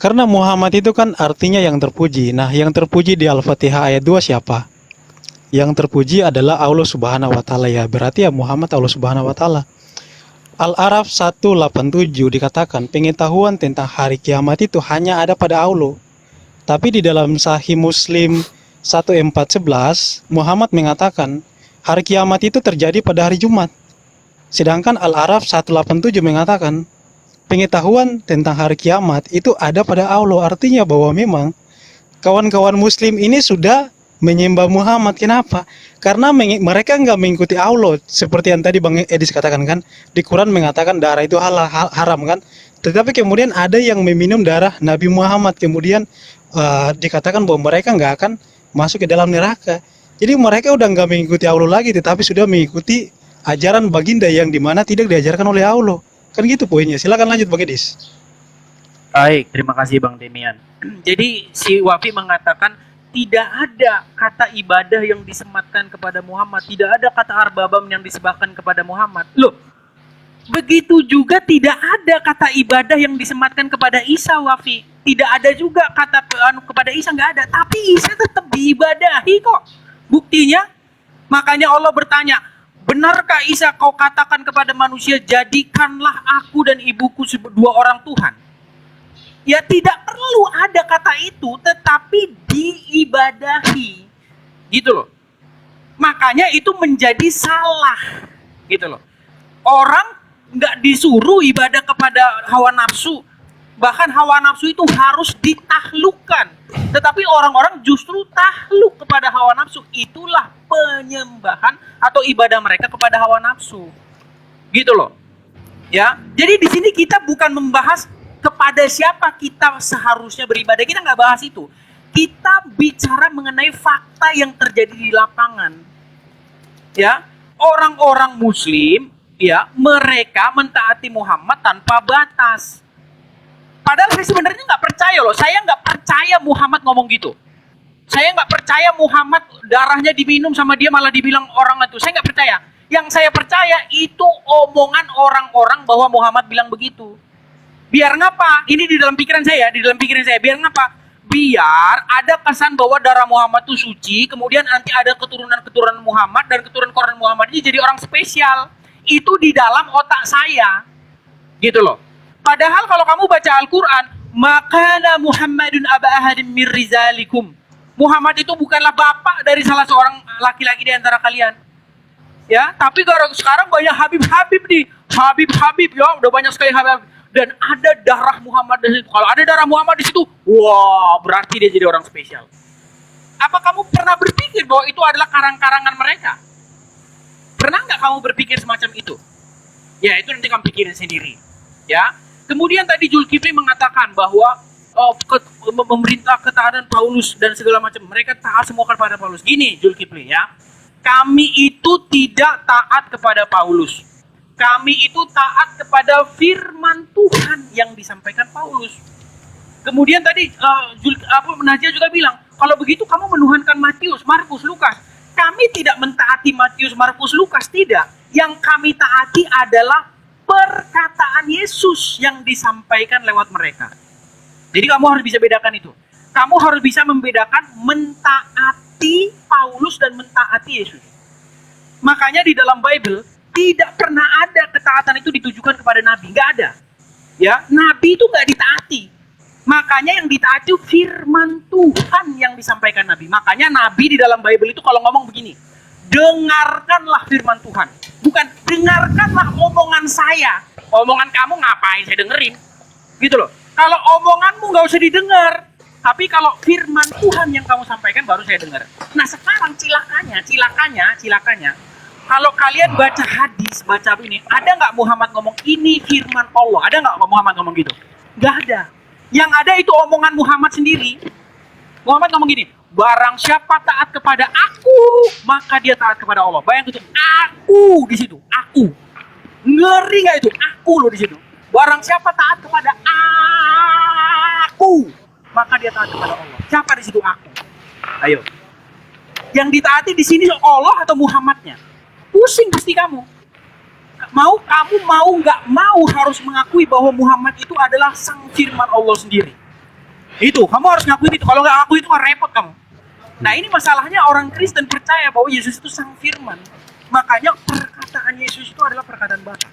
Karena Muhammad itu kan artinya yang terpuji. Nah, yang terpuji di Al-Fatihah ayat 2 siapa? Yang terpuji adalah Allah Subhanahu wa taala ya. Berarti ya Muhammad Allah Subhanahu wa taala. Al-Araf 187 dikatakan pengetahuan tentang hari kiamat itu hanya ada pada Allah. Tapi di dalam Sahih Muslim 1411 Muhammad mengatakan hari kiamat itu terjadi pada hari Jumat. Sedangkan Al-Araf 187 mengatakan pengetahuan tentang hari kiamat itu ada pada Allah. Artinya bahwa memang kawan-kawan muslim ini sudah menyembah Muhammad. Kenapa? Karena mereka nggak mengikuti Allah. Seperti yang tadi Bang Edis katakan kan, di Quran mengatakan darah itu haram kan. Tetapi kemudian ada yang meminum darah Nabi Muhammad. Kemudian dikatakan bahwa mereka nggak akan masuk ke dalam neraka. Jadi mereka udah nggak mengikuti Allah lagi, tetapi sudah mengikuti ajaran baginda yang dimana tidak diajarkan oleh Allah. Kan gitu poinnya. Silakan lanjut Bang Edis. Baik, terima kasih Bang Demian. Jadi si Wafi mengatakan tidak ada kata ibadah yang disematkan kepada Muhammad, tidak ada kata arbabam yang disebahkan kepada Muhammad. Loh, begitu juga tidak ada kata ibadah yang disematkan kepada Isa, Wafi. Tidak ada juga kata kepada Isa, nggak ada. Tapi Isa tetap diibadahi kok. Buktinya, makanya Allah bertanya, benarkah Isa kau katakan kepada manusia, jadikanlah aku dan ibuku dua orang Tuhan? Ya tidak perlu ada kata itu, tetapi diibadahi, gitu loh. Makanya itu menjadi salah, gitu loh. Orang nggak disuruh ibadah kepada hawa nafsu, bahkan hawa nafsu itu harus ditaklukkan. Tetapi orang-orang justru takluk kepada hawa nafsu. Itulah penyembahan atau ibadah mereka kepada hawa nafsu, gitu loh. Ya, jadi di sini kita bukan membahas kepada siapa kita seharusnya beribadah, kita nggak bahas itu. Kita bicara mengenai fakta yang terjadi di lapangan. Ya, orang-orang Muslim, ya, mereka mentaati Muhammad tanpa batas. Padahal saya sebenarnya nggak percaya loh. Saya nggak percaya Muhammad ngomong gitu. Saya nggak percaya Muhammad darahnya diminum sama dia malah dibilang orang itu. Saya nggak percaya. Yang saya percaya itu omongan orang-orang bahwa Muhammad bilang begitu. Biar ngapa? Ini di dalam pikiran saya, biar ngapa? Biar ada kesan bahwa darah Muhammad itu suci, kemudian nanti ada keturunan-keturunan Muhammad, dan keturunan Muhammad ini jadi orang spesial. Itu di dalam otak saya. Gitu loh. Padahal kalau kamu baca Al-Quran, makana Muhammadun aba ahadin min rizalikum. Muhammad itu bukanlah bapak dari salah seorang laki-laki di antara kalian. Ya, tapi sekarang banyak Habib-Habib nih. Habib-Habib, ya, udah banyak sekali Habib. Dan ada darah Muhammad di situ. Kalau ada darah Muhammad di situ, wah, berarti dia jadi orang spesial. Apa kamu pernah berpikir bahwa itu adalah karang-karangan mereka? Pernah nggak kamu berpikir semacam itu? Ya, itu nanti kamu pikirin sendiri. Ya. Kemudian tadi Zulkifli mengatakan bahwa memerintah ketaatan Paulus dan segala macam, mereka taat semua kepada Paulus. Gini Zulkifli ya, kami itu tidak taat kepada Paulus. Kami itu taat kepada firman Tuhan yang disampaikan Paulus. Kemudian tadi Najia juga bilang, kalau begitu kamu menuhankan Matius, Markus, Lukas. Kami tidak mentaati Matius, Markus, Lukas, tidak. Yang kami taati adalah perkataan Yesus yang disampaikan lewat mereka. Jadi kamu harus bisa bedakan itu. Kamu harus bisa membedakan mentaati Paulus dan mentaati Yesus. Makanya di dalam Bible tidak pernah ada ketaatan itu ditujukan kepada nabi, nggak ada. Ya, nabi itu nggak ditaati. Makanya yang ditaati firman Tuhan yang disampaikan nabi. Makanya nabi di dalam Bible itu kalau ngomong begini, dengarkanlah firman Tuhan. Bukan dengarkanlah omongan saya. Omongan kamu ngapain saya dengerin? Gitu loh. Kalau omonganmu nggak usah didengar. Tapi kalau firman Tuhan yang kamu sampaikan baru saya dengar. Nah sekarang cilakanya. Kalau kalian baca hadis, baca ini, ada nggak Muhammad ngomong ini firman Allah? Ada nggak Muhammad ngomong gitu? Nggak ada. Yang ada itu omongan Muhammad sendiri. Muhammad ngomong gini, barang siapa taat kepada aku, maka dia taat kepada Allah. Bayang itu, aku di situ, aku. Ngeri nggak itu? Aku loh di situ. Barang siapa taat kepada aku, maka dia taat kepada Allah. Siapa di situ aku? Ayo. Yang ditaati di sini Allah atau Muhammadnya? Pusing pasti kamu. Kamu mau nggak mau harus mengakui bahwa Muhammad itu adalah sang firman Allah sendiri. Itu, kamu harus ngakui itu. Kalau nggak ngakui itu kan repot kamu. Nah ini masalahnya orang Kristen percaya bahwa Yesus itu sang firman. Makanya perkataan Yesus itu adalah perkataan Bapa.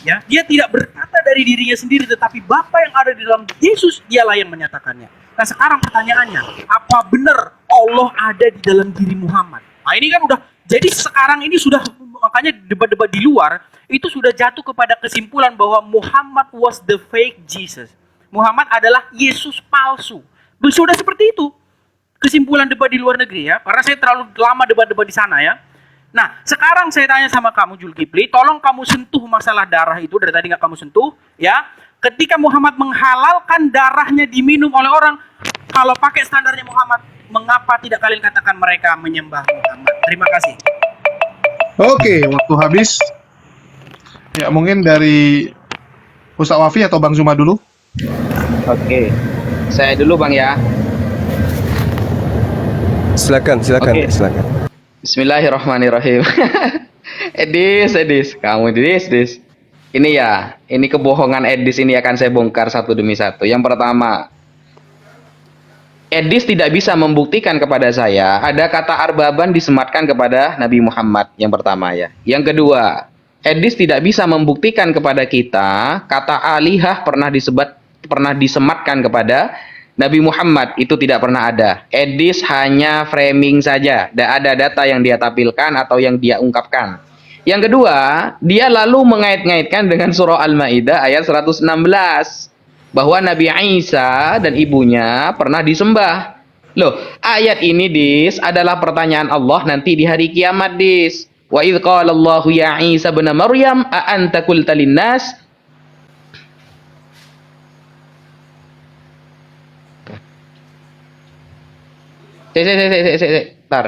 Ya, dia tidak berkata dari dirinya sendiri, tetapi Bapa yang ada di dalam Yesus, dialah yang menyatakannya. Nah sekarang pertanyaannya, apa benar Allah ada di dalam diri Muhammad? Nah ini kan udah, jadi sekarang ini sudah, makanya debat-debat di luar, itu sudah jatuh kepada kesimpulan bahwa Muhammad was the fake Jesus. Muhammad adalah Yesus palsu. Sudah seperti itu kesimpulan debat di luar negeri ya, karena saya terlalu lama debat-debat di sana ya. Nah, sekarang saya tanya sama kamu Zulkifli, tolong kamu sentuh masalah darah itu, dari tadi nggak kamu sentuh, ya. Ketika Muhammad menghalalkan darahnya diminum oleh orang, kalau pakai standarnya Muhammad, mengapa tidak kalian katakan mereka menyembah Muhammad? Terima kasih. Oke, waktu habis. Ya, mungkin dari Ustaz Wafi atau Bang Zuma dulu. Oke. Saya dulu Bang ya. Silakan. Oke. Silakan. Bismillahirrahmanirrahim. Edis. Kamu Edis. Ini kebohongan Edis ini akan saya bongkar satu demi satu. Yang pertama, Edis tidak bisa membuktikan kepada saya ada kata arbaban disematkan kepada Nabi Muhammad. Yang pertama ya. Yang kedua, Edis tidak bisa membuktikan kepada kita kata alihah pernah disematkan kepada Nabi Muhammad. Itu tidak pernah ada. Edis hanya framing saja. Tidak ada data yang dia tampilkan atau yang dia ungkapkan. Yang kedua, dia lalu mengait-ngaitkan dengan surah Al-Maidah ayat 116. Bahwa Nabi Isa dan ibunya pernah disembah. Loh, ayat ini Dis adalah pertanyaan Allah nanti di hari kiamat Dis. Wa idh qala Allahu ya Isa bin Maryam a anta qulta lin-nas Tar.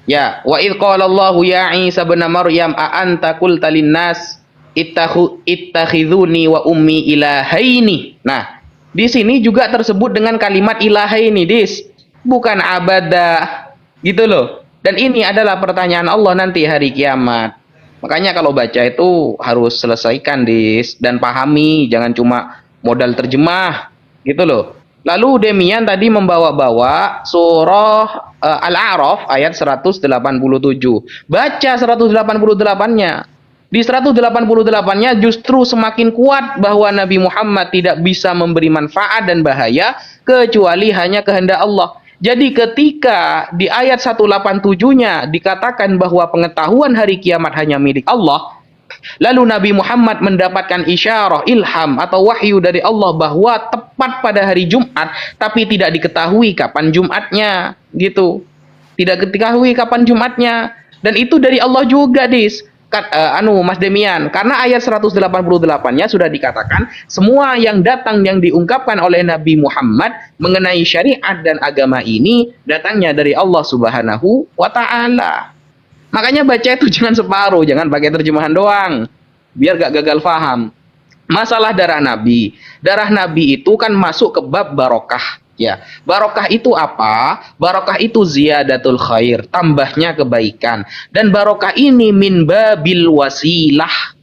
Ya, wa idh qala Allahu ya Isa bin Maryam a anta qulta lin-nas ittakhidhuni wa ummi ilahaini. Nah, di sini juga tersebut dengan kalimat ilahaini, Dis. Bukan abada. Gitu loh. Dan ini adalah pertanyaan Allah nanti hari kiamat. Makanya kalau baca itu harus selesaikan, Dis, dan pahami, jangan cuma modal terjemah. Gitu loh. Lalu Demian tadi membawa-bawa surah Al-A'raf ayat 187. Baca 188-nya. Di 188-nya justru semakin kuat bahwa Nabi Muhammad tidak bisa memberi manfaat dan bahaya kecuali hanya kehendak Allah. Jadi ketika di ayat 187-nya dikatakan bahwa pengetahuan hari kiamat hanya milik Allah, lalu Nabi Muhammad mendapatkan isyarah, ilham atau wahyu dari Allah bahwa tepat pada hari Jumat, tapi tidak diketahui kapan Jumatnya, gitu. Tidak diketahui kapan Jumatnya. Dan itu dari Allah juga, Dis. Mas Demian, karena ayat 188-nya sudah dikatakan semua yang datang yang diungkapkan oleh Nabi Muhammad mengenai syariat dan agama ini datangnya dari Allah Subhanahu wa Ta'ala. Makanya baca itu jangan separuh, jangan pakai terjemahan doang, biar gak gagal paham. Masalah darah Nabi itu kan masuk ke bab barokah, Ya, barokah itu apa? Barokah itu ziyadatul khair, tambahnya kebaikan. Dan barokah ini min babil wasilah,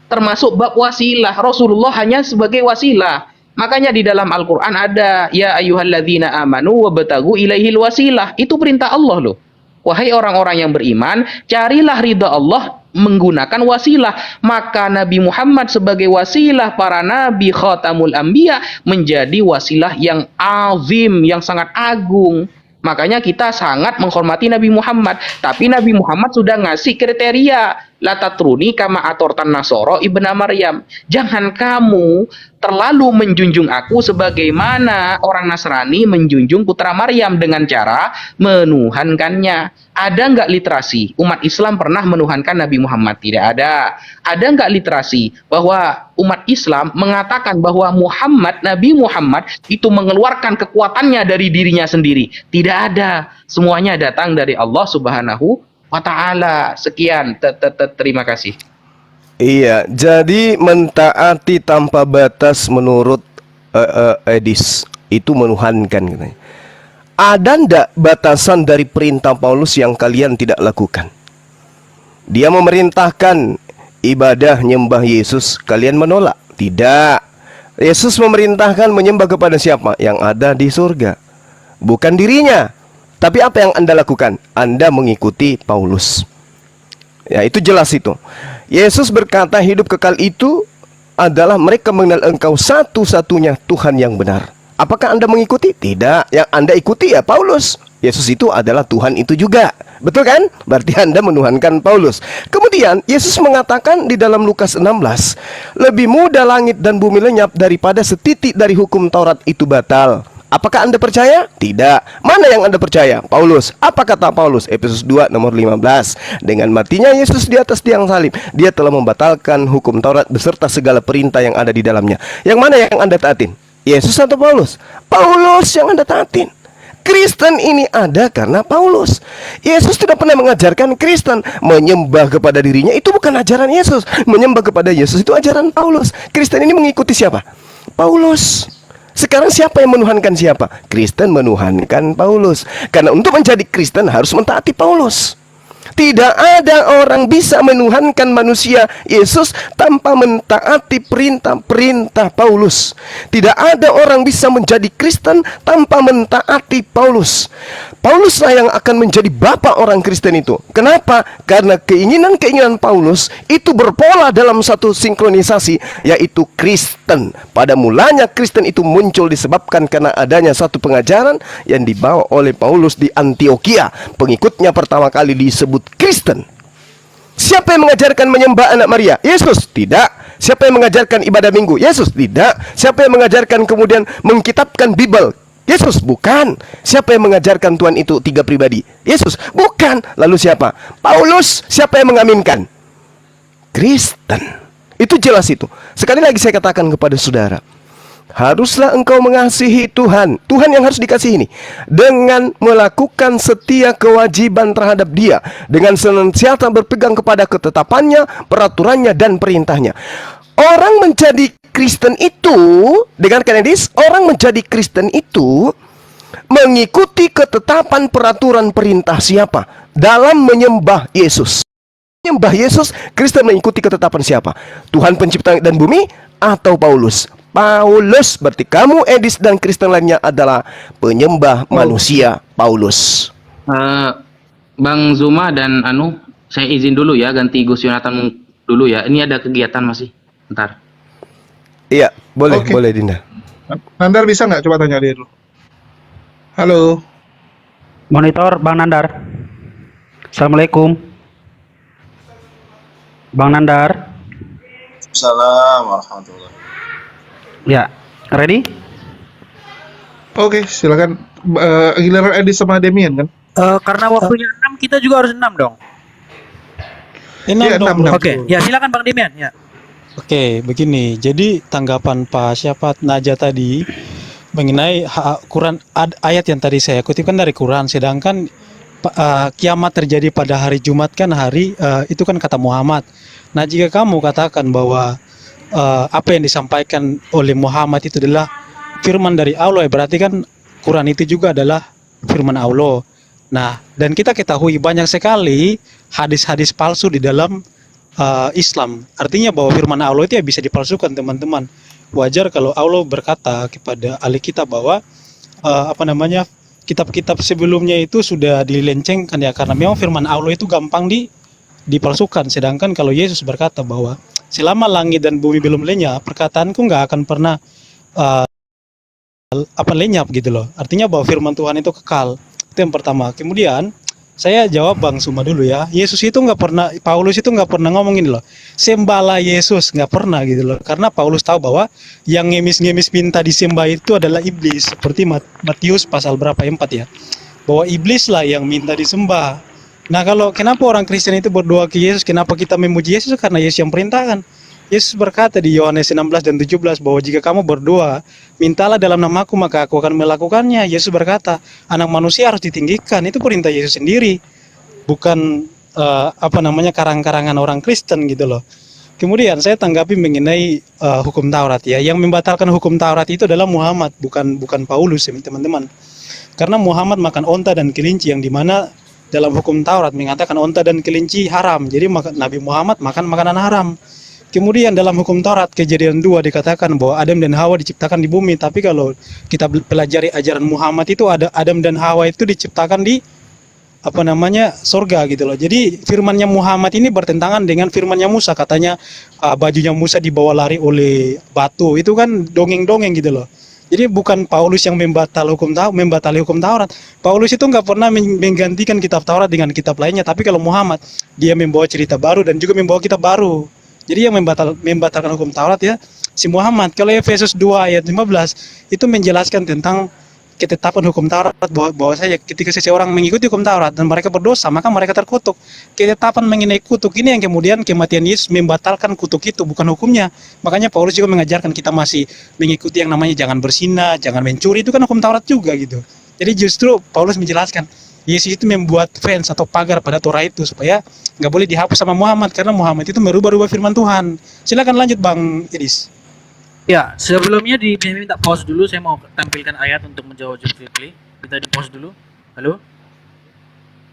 termasuk bab wasilah. Rasulullah hanya sebagai wasilah. Makanya di dalam Al-Quran ada ya ayyuhalladzina amanu wabtagu ilaihil wasilah. Itu perintah Allah loh. Wahai orang-orang yang beriman, carilah ridha Allah menggunakan wasilah. Maka Nabi Muhammad sebagai wasilah para nabi khatamul anbiya menjadi wasilah yang azim, yang sangat agung. Makanya kita sangat menghormati Nabi Muhammad. Tapi Nabi Muhammad sudah ngasih kriteria. La tatruni kama atortan nasoro ibna Maryam. Jangan kamu terlalu menjunjung aku sebagaimana orang Nasrani menjunjung putra Maryam dengan cara menuhankannya. Ada nggak literasi umat Islam pernah menuhankan Nabi Muhammad? Tidak ada. Ada nggak literasi bahwa umat Islam mengatakan bahwa Nabi Muhammad itu mengeluarkan kekuatannya dari dirinya sendiri? Tidak ada. Semuanya datang dari Allah Subhanahu wa Ta'ala. Sekian. Terima kasih. Iya, jadi mentaati tanpa batas menurut Edis itu menuhankan katanya. Ada ndak batasan dari perintah Paulus yang kalian tidak lakukan? Dia memerintahkan ibadah nyembah Yesus, kalian menolak? Tidak. Yesus memerintahkan menyembah kepada siapa? Yang ada di surga, bukan dirinya. Tapi apa yang Anda lakukan? Anda mengikuti Paulus. Ya, itu jelas itu. Yesus berkata hidup kekal itu adalah mereka mengenal Engkau satu-satunya Tuhan yang benar. Apakah Anda mengikuti? Tidak. Yang Anda ikuti ya Paulus. Yesus itu adalah Tuhan itu juga. Betul kan? Berarti Anda menuhankan Paulus. Kemudian Yesus mengatakan di dalam Lukas 16, lebih mudah langit dan bumi lenyap daripada setitik dari hukum Taurat itu batal. Apakah Anda percaya? Tidak. Mana yang Anda percaya? Paulus. Apa kata Paulus? Efesus 2 nomor 15. Dengan matinya Yesus di atas tiang salib, Dia telah membatalkan hukum Taurat beserta segala perintah yang ada di dalamnya. Yang mana yang Anda taatin? Yesus atau Paulus? Paulus yang Anda taatin. Kristen ini ada karena Paulus. Yesus tidak pernah mengajarkan Kristen menyembah kepada dirinya. Itu bukan ajaran Yesus. Menyembah kepada Yesus itu ajaran Paulus. Kristen ini mengikuti siapa? Paulus. Sekarang siapa yang menuhankan siapa? Kristen menuhankan Paulus. Karena untuk menjadi Kristen harus mentaati Paulus. Tidak ada orang bisa menuhankan manusia Yesus tanpa mentaati perintah-perintah Paulus. Tidak ada orang bisa menjadi Kristen tanpa mentaati Paulus. Pauluslah yang akan menjadi bapak orang Kristen itu. Kenapa? Karena keinginan-keinginan Paulus itu berpola dalam satu sinkronisasi, yaitu Kristen. Pada mulanya Kristen itu muncul disebabkan karena adanya satu pengajaran yang dibawa oleh Paulus di Antioquia. Pengikutnya pertama kali disebut Kristen. Siapa yang mengajarkan menyembah anak Maria? Yesus? Tidak. Siapa yang mengajarkan ibadah minggu? Yesus? Tidak. Siapa yang mengajarkan kemudian mengkitabkan Bible? Yesus? Bukan. Siapa yang mengajarkan Tuhan itu tiga pribadi? Yesus? Bukan. Lalu siapa? Paulus. Siapa yang mengaminkan? Kristen. Itu jelas itu. Sekali lagi saya katakan kepada saudara, haruslah engkau mengasihi Tuhan. Tuhan yang harus dikasihi ini dengan melakukan setia kewajiban terhadap Dia, dengan senantiasa berpegang kepada ketetapannya, peraturannya, dan perintahnya. Orang menjadi Kristen itu, dengarkan ini, orang menjadi Kristen itu mengikuti ketetapan peraturan perintah siapa? Dalam menyembah Yesus. Menyembah Yesus, Kristen mengikuti ketetapan siapa? Tuhan pencipta langit dan bumi atau Paulus? Paulus. Berarti kamu, Edis, dan Kristen lainnya adalah penyembah manusia Paulus. Bang Zuma dan saya izin dulu ya, ganti Gus Yonatan dulu ya. Ini ada kegiatan masih. Bentar. Iya, boleh, Oke. boleh Dinda. Nandar bisa nggak coba tanya dia dulu? Halo. Monitor Bang Nandar. Assalamualaikum. Bang Nandar. Assalamualaikum warahmatullahi. Ya, ready? Oke, silakan. Giliran Edis sama Demian kan? Karena waktunya 6, kita juga harus 6 dong. Iya, 6. Oke, ya silakan Bang Demian. Ya. Oke, begini. Jadi tanggapan Pak siapa Naja tadi mengenai Quran ayat yang tadi saya kutipkan dari Quran, sedangkan kiamat terjadi pada hari Jumat kan hari itu kan kata Muhammad. Nah, jika kamu katakan bahwa apa yang disampaikan oleh Muhammad itu adalah firman dari Allah, berarti kan Quran itu juga adalah firman Allah. Nah, dan kita ketahui banyak sekali hadis-hadis palsu di dalam Islam. Artinya bahwa firman Allah itu ya bisa dipalsukan, teman-teman. Wajar kalau Allah berkata kepada ahli kitab bahwa kitab-kitab sebelumnya itu sudah dilencengkan ya, karena memang firman Allah itu gampang dipalsukan. Sedangkan kalau Yesus berkata bahwa selama langit dan bumi belum lenyap, perkataanku nggak akan pernah lenyap gitu loh. Artinya bahwa firman Tuhan itu kekal. Itu yang pertama. Kemudian saya jawab Bang Suma dulu ya. Paulus itu nggak pernah ngomongin loh, sembahlah Yesus, nggak pernah gitu loh. Karena Paulus tahu bahwa yang ngemis-ngemis minta disembah itu adalah iblis. Seperti Matius pasal berapa 4 ya. Bahwa iblis lah yang minta disembah. Nah, kenapa orang Kristen itu berdoa ke Yesus? Kenapa kita memuji Yesus? Karena Yesus yang perintahkan. Yesus berkata di Yohanes 16 dan 17 bahwa jika kamu berdoa, mintalah dalam namaku maka aku akan melakukannya. Yesus berkata, anak manusia harus ditinggikan. Itu perintah Yesus sendiri. Bukan karang-karangan orang Kristen gitu loh. Kemudian saya tanggapi mengenai hukum Taurat ya. Yang membatalkan hukum Taurat itu adalah Muhammad, bukan Paulus ya, teman-teman. Karena Muhammad makan onta dan kelinci, yang dimana dalam hukum Taurat mengatakan onta dan kelinci haram. Jadi Nabi Muhammad makan makanan haram. Kemudian dalam hukum Taurat Kejadian 2 dikatakan bahwa Adam dan Hawa diciptakan di bumi. Tapi kalau kita pelajari ajaran Muhammad itu ada Adam dan Hawa itu diciptakan di surga gitu loh. Jadi firmannya Muhammad ini bertentangan dengan firmannya Musa. Katanya bajunya Musa dibawa lari oleh batu. Itu kan dongeng-dongeng gitu loh. Jadi bukan Paulus yang membatali hukum Taurat. Paulus itu nggak pernah menggantikan kitab Taurat dengan kitab lainnya. Tapi kalau Muhammad, dia membawa cerita baru dan juga membawa kitab baru. Jadi yang membatalkan hukum Taurat ya si Muhammad. Kalau Efesus 2 ayat 15 itu menjelaskan tentang ketetapan hukum Taurat, bahwa saya ketika seseorang mengikuti hukum Taurat dan mereka berdosa, maka mereka terkutuk. Ketetapan mengenai kutuk ini yang kemudian kematian Yesus membatalkan kutuk itu, bukan hukumnya. Makanya Paulus juga mengajarkan kita masih mengikuti yang namanya jangan berzina, jangan mencuri, itu kan hukum Taurat juga gitu. Jadi justru Paulus menjelaskan Yesus itu membuat fence atau pagar pada Torah itu supaya nggak boleh dihapus sama Muhammad, karena Muhammad itu merubah-rubah firman Tuhan. Silakan lanjut Bang Idis. Ya, sebelumnya saya minta pause dulu, saya mau tampilkan ayat untuk menjawab Zulkifli. Kita di pause dulu. Halo?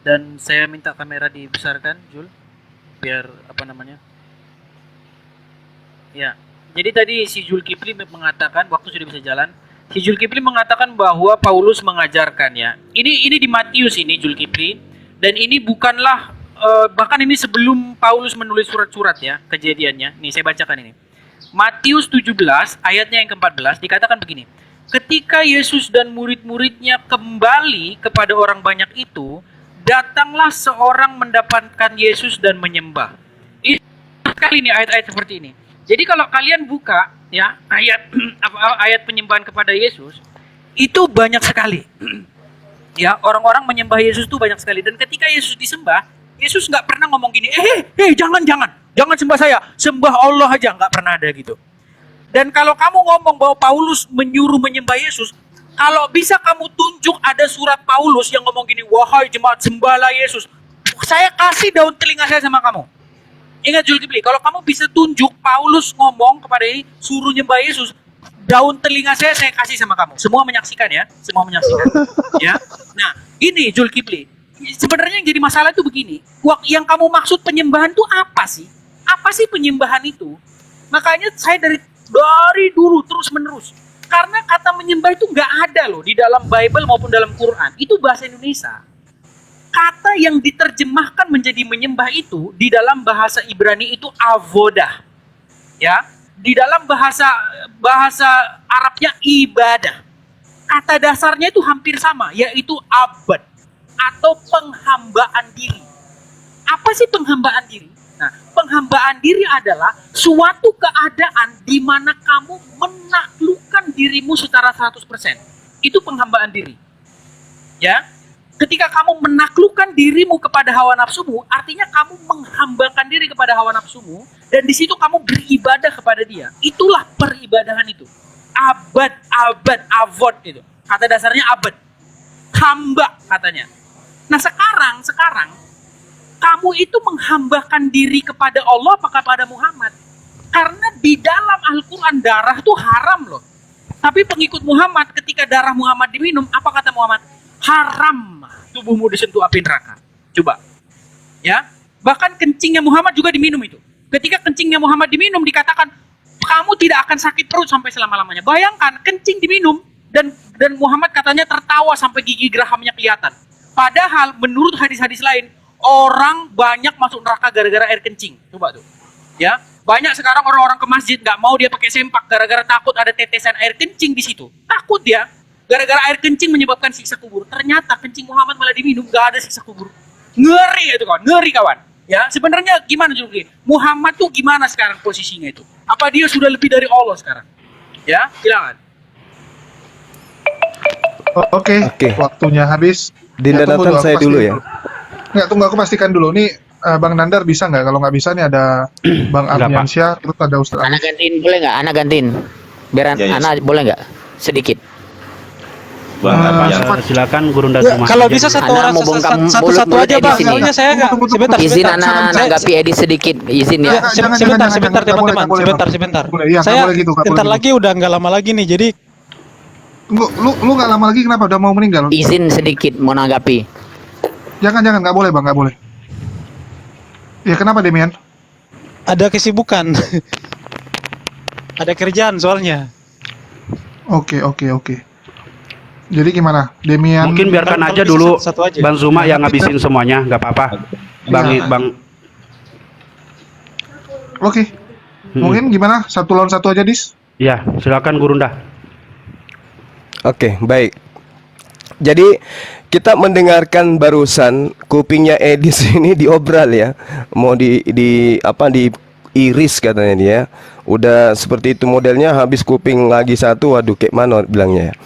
Dan saya minta kamera dibesarkan, Jul. Biar Ya. Jadi tadi si Zulkifli mengatakan waktu sudah bisa jalan. Si Zulkifli mengatakan bahwa Paulus mengajarkannya. Ini di Matius ini Zulkifli, dan ini bukanlah bahkan ini sebelum Paulus menulis surat-surat ya, kejadiannya. Nih saya bacakan ini. Matius 17 ayatnya yang ke-14 dikatakan begini. Ketika Yesus dan murid-muridnya kembali kepada orang banyak itu, datanglah seorang mendapatkan Yesus dan menyembah. Ini kali ini ayat-ayat seperti ini. Jadi kalau kalian buka ya ayat penyembahan kepada Yesus itu banyak sekali. Ya, orang-orang menyembah Yesus itu banyak sekali, dan ketika Yesus disembah, Yesus nggak pernah ngomong gini, jangan sembah saya, sembah Allah aja, nggak pernah ada gitu. Dan kalau kamu ngomong bahwa Paulus menyuruh menyembah Yesus, kalau bisa kamu tunjuk ada surat Paulus yang ngomong gini, wahai jemaat sembahlah Yesus, saya kasih daun telinga saya sama kamu. Ingat Zulkifli, kalau kamu bisa tunjuk Paulus ngomong kepada ini, suruh nyembah Yesus, daun telinga saya kasih sama kamu. Semua menyaksikan ya, ya. Nah, ini Zulkifli. Sebenarnya yang jadi masalah itu begini, yang kamu maksud penyembahan itu apa sih? Apa sih penyembahan itu? Makanya saya dari dulu terus menerus, karena kata menyembah itu nggak ada loh di dalam Bible maupun dalam Quran. Itu bahasa Indonesia. Kata yang diterjemahkan menjadi menyembah itu di dalam bahasa Ibrani itu avodah. Ya, di dalam bahasa Arabnya ibadah. Kata dasarnya itu hampir sama, yaitu abad atau penghambaan diri. Apa sih penghambaan diri? Nah, penghambaan diri adalah suatu keadaan di mana kamu menaklukkan dirimu secara 100%. Itu penghambaan diri. Ya, ketika kamu menaklukkan dirimu kepada hawa nafsumu, artinya kamu menghambakan diri kepada hawa nafsumu, dan di situ kamu beribadah kepada dia. Itulah peribadahan itu. Avod itu. Kata dasarnya abad. Hamba katanya. Nah sekarang kamu itu menghambakan diri kepada Allah apa kepada Muhammad? Karena di dalam Al-Quran darah itu haram loh. Tapi pengikut Muhammad ketika darah Muhammad diminum, apa kata Muhammad? Haram tubuhmu disentuh api neraka. Coba. Ya. Bahkan kencingnya Muhammad juga diminum itu. Ketika kencingnya Muhammad diminum dikatakan kamu tidak akan sakit perut sampai selama-lamanya. Bayangkan kencing diminum dan Muhammad katanya tertawa sampai gigi gerahamnya kelihatan. Padahal menurut hadis-hadis lain orang banyak masuk neraka gara-gara air kencing. Coba tuh. Ya, banyak sekarang orang-orang ke masjid nggak mau dia pakai sempak gara-gara takut ada tetesan air kencing di situ. Takut dia. Gara-gara air kencing menyebabkan siksa kubur. Ternyata kencing Muhammad malah diminum, nggak ada siksa kubur. Ngeri itu kawan, ngeri kawan. Ya, sebenarnya gimana juga Muhammad tuh gimana sekarang posisinya itu? Apa dia sudah lebih dari Allah sekarang? Ya, silakan. Oke, waktunya habis. Dinda tunggu datang aku saya pastikan dulu ya. Nggak, tunggu aku pastikan dulu. Nih, Bang Nandar bisa nggak? Kalau nggak bisa nih ada Bang Nggak, Pak. Ardiansyah, terus ada Ustaz. Anak gantiin boleh nggak? Anak gantiin. Biar Ya, ya. anak boleh nggak? Sedikit. Bang Ardian. Silakan Gurunda Ya, Zuma. kalau bisa satu Anak orang mau bongkar satu-satu mulut aja Edi bang. sini. Soalnya saya nggak. Tunggu, Sebentar, Izin sebentar. anak Saya- nanggapi Edi sedikit. Izin ya. Jangan, jangan, Sebentar, jangan, sebentar nggak boleh, teman-teman. nggak boleh, Sebentar, Bang. sebentar. Nggak boleh, iya, nggak Saya boleh gitu, nggak boleh bentar gitu. lagi udah nggak lama lagi nih. Jadi Tunggu, lu nggak lama lagi kenapa? Udah mau meninggal? Izin sedikit mau nanggapi. Jangan, nggak boleh Bang, nggak boleh. Ya kenapa Demian? ada kesibukan. Ada kerjaan soalnya. Oke. Jadi gimana? Demian. Mungkin biarkan Kalau aja bisa dulu satu aja. Bang Zuma yang ngabisin semuanya, nggak apa-apa. Iya. Oke. Mungkin gimana? Satu lawan satu aja, Dis? Ya, silakan Gurunda. Oke, baik. Jadi kita mendengarkan barusan kupingnya Edis ini diobral ya. Mau di iris katanya dia. Udah seperti itu modelnya, habis kuping lagi satu, waduh kayak mana bilangnya ya.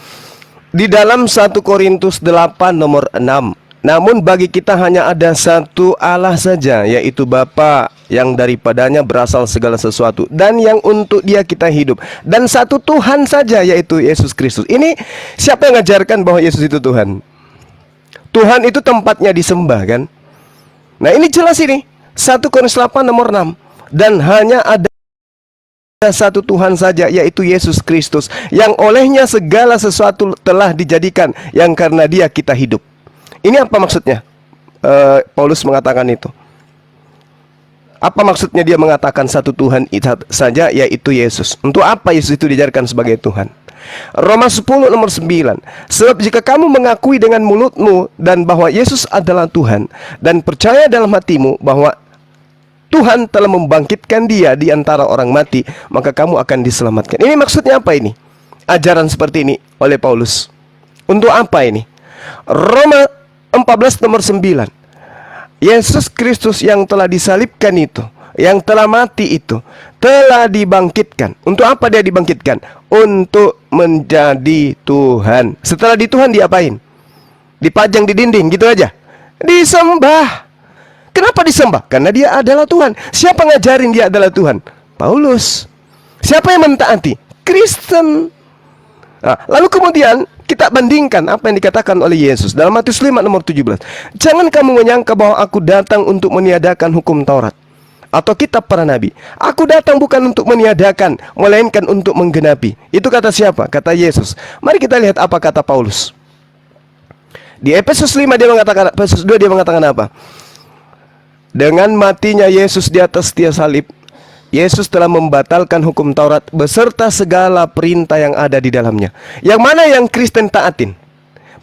Di dalam 1 Korintus 8 nomor 6. Namun bagi kita hanya ada satu Allah saja, yaitu Bapa, yang daripadanya berasal segala sesuatu dan yang untuk Dia kita hidup, dan satu Tuhan saja, yaitu Yesus Kristus. Ini siapa yang mengajarkan bahwa Yesus itu Tuhan? Tuhan itu tempatnya disembah kan? Nah, ini jelas ini 1 Korintus 8 nomor 6. Dan hanya ada satu Tuhan saja, yaitu Yesus Kristus, yang olehnya segala sesuatu telah dijadikan, yang karena Dia kita hidup. Ini apa maksudnya? Paulus mengatakan itu. Apa maksudnya dia mengatakan satu Tuhan saja, yaitu Yesus? Untuk apa Yesus itu diajarkan sebagai Tuhan? Roma 10 nomor 9. Sebab jika kamu mengakui dengan mulutmu dan bahwa Yesus adalah Tuhan, dan percaya dalam hatimu bahwa Tuhan telah membangkitkan Dia di antara orang mati, maka kamu akan diselamatkan. Ini maksudnya apa ini? Ajaran seperti ini oleh Paulus. Untuk apa ini? Roma 14 nomor 9. Yesus Kristus yang telah disalibkan itu, yang telah mati itu, telah dibangkitkan. Untuk apa Dia dibangkitkan? Untuk menjadi Tuhan. Setelah di Tuhan diapain? Dipajang di dinding gitu aja? Disembah. Kenapa disembah? Karena Dia adalah Tuhan. Siapa ngajarin Dia adalah Tuhan? Paulus. Siapa yang mentaati? Kristen. Nah, lalu kemudian kita bandingkan apa yang dikatakan oleh Yesus dalam Matius 5 nomor 17. Jangan kamu menyangka bahwa aku datang untuk meniadakan hukum Taurat atau kitab para nabi. Aku datang bukan untuk meniadakan, melainkan untuk menggenapi. Itu kata siapa? Kata Yesus. Mari kita lihat apa kata Paulus. Di Efesus 5 dia mengatakan, Efesus 2 dia mengatakan apa? Dengan matinya Yesus di atas tiang salib, Yesus telah membatalkan hukum Taurat beserta segala perintah yang ada di dalamnya. Yang mana yang Kristen taatin?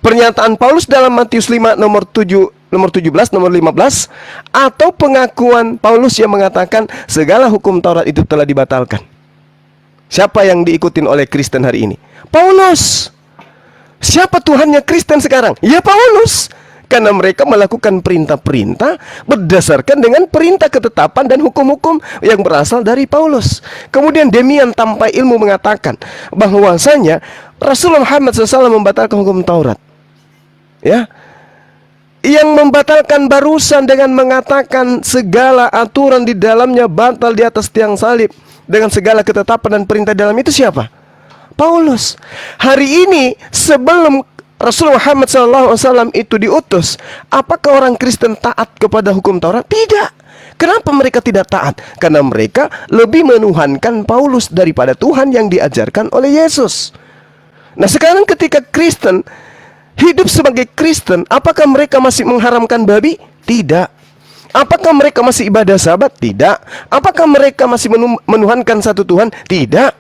Pernyataan Paulus dalam Matius 5 nomor 17, nomor 15, atau pengakuan Paulus yang mengatakan segala hukum Taurat itu telah dibatalkan? Siapa yang diikutin oleh Kristen hari ini? Paulus. Siapa Tuhannya Kristen sekarang? Ya Paulus. Karena mereka melakukan perintah-perintah berdasarkan dengan perintah ketetapan dan hukum-hukum yang berasal dari Paulus. Kemudian Demian tanpa ilmu mengatakan bahwasanya Rasulullah Muhammad SAW membatalkan hukum Taurat. Ya, yang membatalkan barusan dengan mengatakan segala aturan di dalamnya batal di atas tiang salib dengan segala ketetapan dan perintah dalam itu siapa? Paulus. Hari ini sebelum Rasulullah Muhammad SAW itu diutus, apakah orang Kristen taat kepada hukum Taurat? Tidak. Kenapa mereka tidak taat? Karena mereka lebih menuhankan Paulus daripada Tuhan yang diajarkan oleh Yesus. Nah sekarang ketika Kristen hidup sebagai Kristen, apakah mereka masih mengharamkan babi? Tidak. Apakah mereka masih ibadah Sabat? Tidak. Apakah mereka masih menuhankan satu Tuhan? Tidak.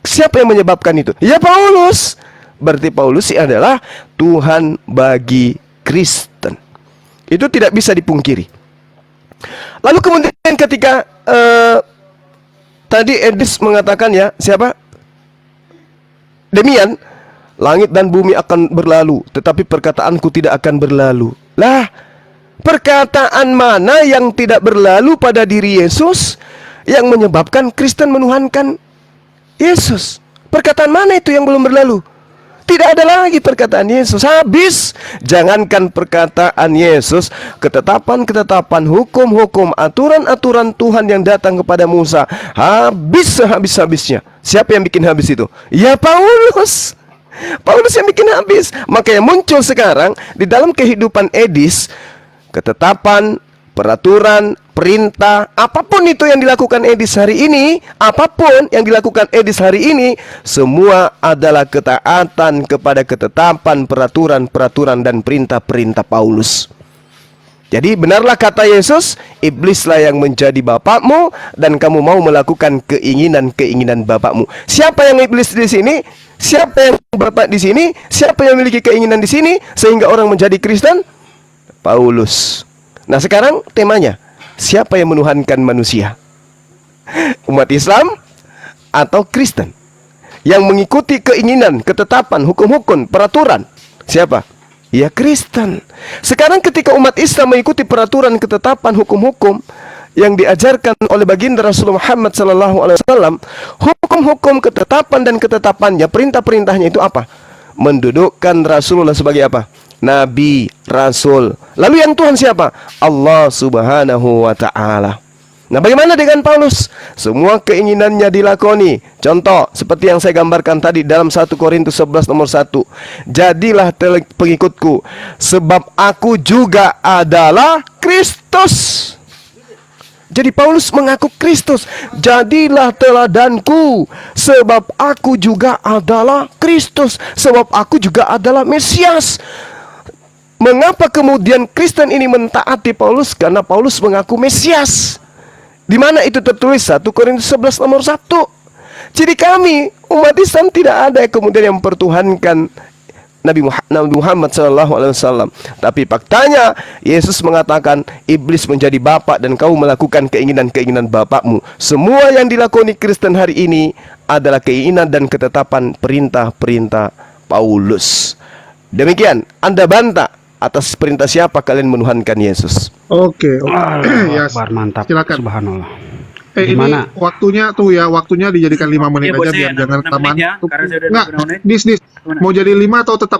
Siapa yang menyebabkan itu? Ya Paulus. Berarti Paulus adalah Tuhan bagi Kristen. Itu tidak bisa dipungkiri. Lalu kemudian ketika tadi Edis mengatakan ya, siapa? Demian, langit dan bumi akan berlalu, tetapi perkataanku tidak akan berlalu. Lah, perkataan mana yang tidak berlalu pada diri Yesus yang menyebabkan Kristen menuhankan Yesus? Perkataan mana itu yang belum berlalu? Tidak ada lagi perkataan Yesus. Habis. Jangankan perkataan Yesus, ketetapan-ketetapan, hukum-hukum, aturan-aturan Tuhan yang datang kepada Musa, habis sehabis-habisnya. Siapa yang bikin habis itu? Ya Paulus. Paulus yang bikin habis. Makanya muncul sekarang di dalam kehidupan Edis, ketetapan, peraturan, perintah, apapun itu yang dilakukan Edis hari ini, apapun yang dilakukan Edis hari ini, semua adalah ketaatan kepada ketetapan, peraturan, dan perintah-perintah Paulus. Jadi benarlah kata Yesus, iblislah yang menjadi bapakmu dan kamu mau melakukan keinginan-keinginan bapakmu. Siapa yang iblis di sini? Siapa yang bapak di sini? Siapa yang memiliki keinginan di sini sehingga orang menjadi Kristen? Paulus. Nah sekarang temanya, siapa yang menuhankan manusia? Umat Islam atau Kristen? Yang mengikuti keinginan, ketetapan, hukum-hukum, peraturan. Siapa? Ya Kristen. Sekarang ketika umat Islam mengikuti peraturan, ketetapan, hukum-hukum yang diajarkan oleh baginda Rasulullah Muhammad SAW, hukum-hukum, ketetapan dan ketetapannya, perintah-perintahnya itu apa? Mendudukkan Rasulullah sebagai apa? Nabi, Rasul. Lalu yang Tuhan siapa? Allah Subhanahu wa Ta'ala. Nah bagaimana dengan Paulus? Semua keinginannya dilakoni. Contoh seperti yang saya gambarkan tadi dalam 1 Korintus 11 nomor 1. Jadilah pengikutku, sebab aku juga adalah Kristus. Jadi Paulus mengaku Kristus. Jadilah teladanku, sebab aku juga adalah Kristus. Sebab aku juga adalah Mesias. Mengapa kemudian Kristen ini mentaati Paulus? Karena Paulus mengaku Mesias. Di mana itu tertulis? 1 Korintus 11 nomor 1. Jadi kami umat Islam tidak ada yang kemudian yang mempertuhankan Nabi Muhammad SAW. Tapi faktanya Yesus mengatakan iblis menjadi bapak dan kau melakukan keinginan-keinginan bapakmu. Semua yang dilakoni Kristen hari ini adalah keinginan dan ketetapan perintah-perintah Paulus. Demikian, Anda bantah atas perintah siapa kalian menuhankan Yesus? Oke. Ya, Akbar, mantap. silakan. Subhanallah. Ini Gimana? waktunya tuh ya, waktunya dijadikan 5 menit Iya, aja bosnya, biar jangan 6 taman. menit ya, karena saya udah Nggak, 6 menit. dis, Gimana? mau jadi 5 atau tetap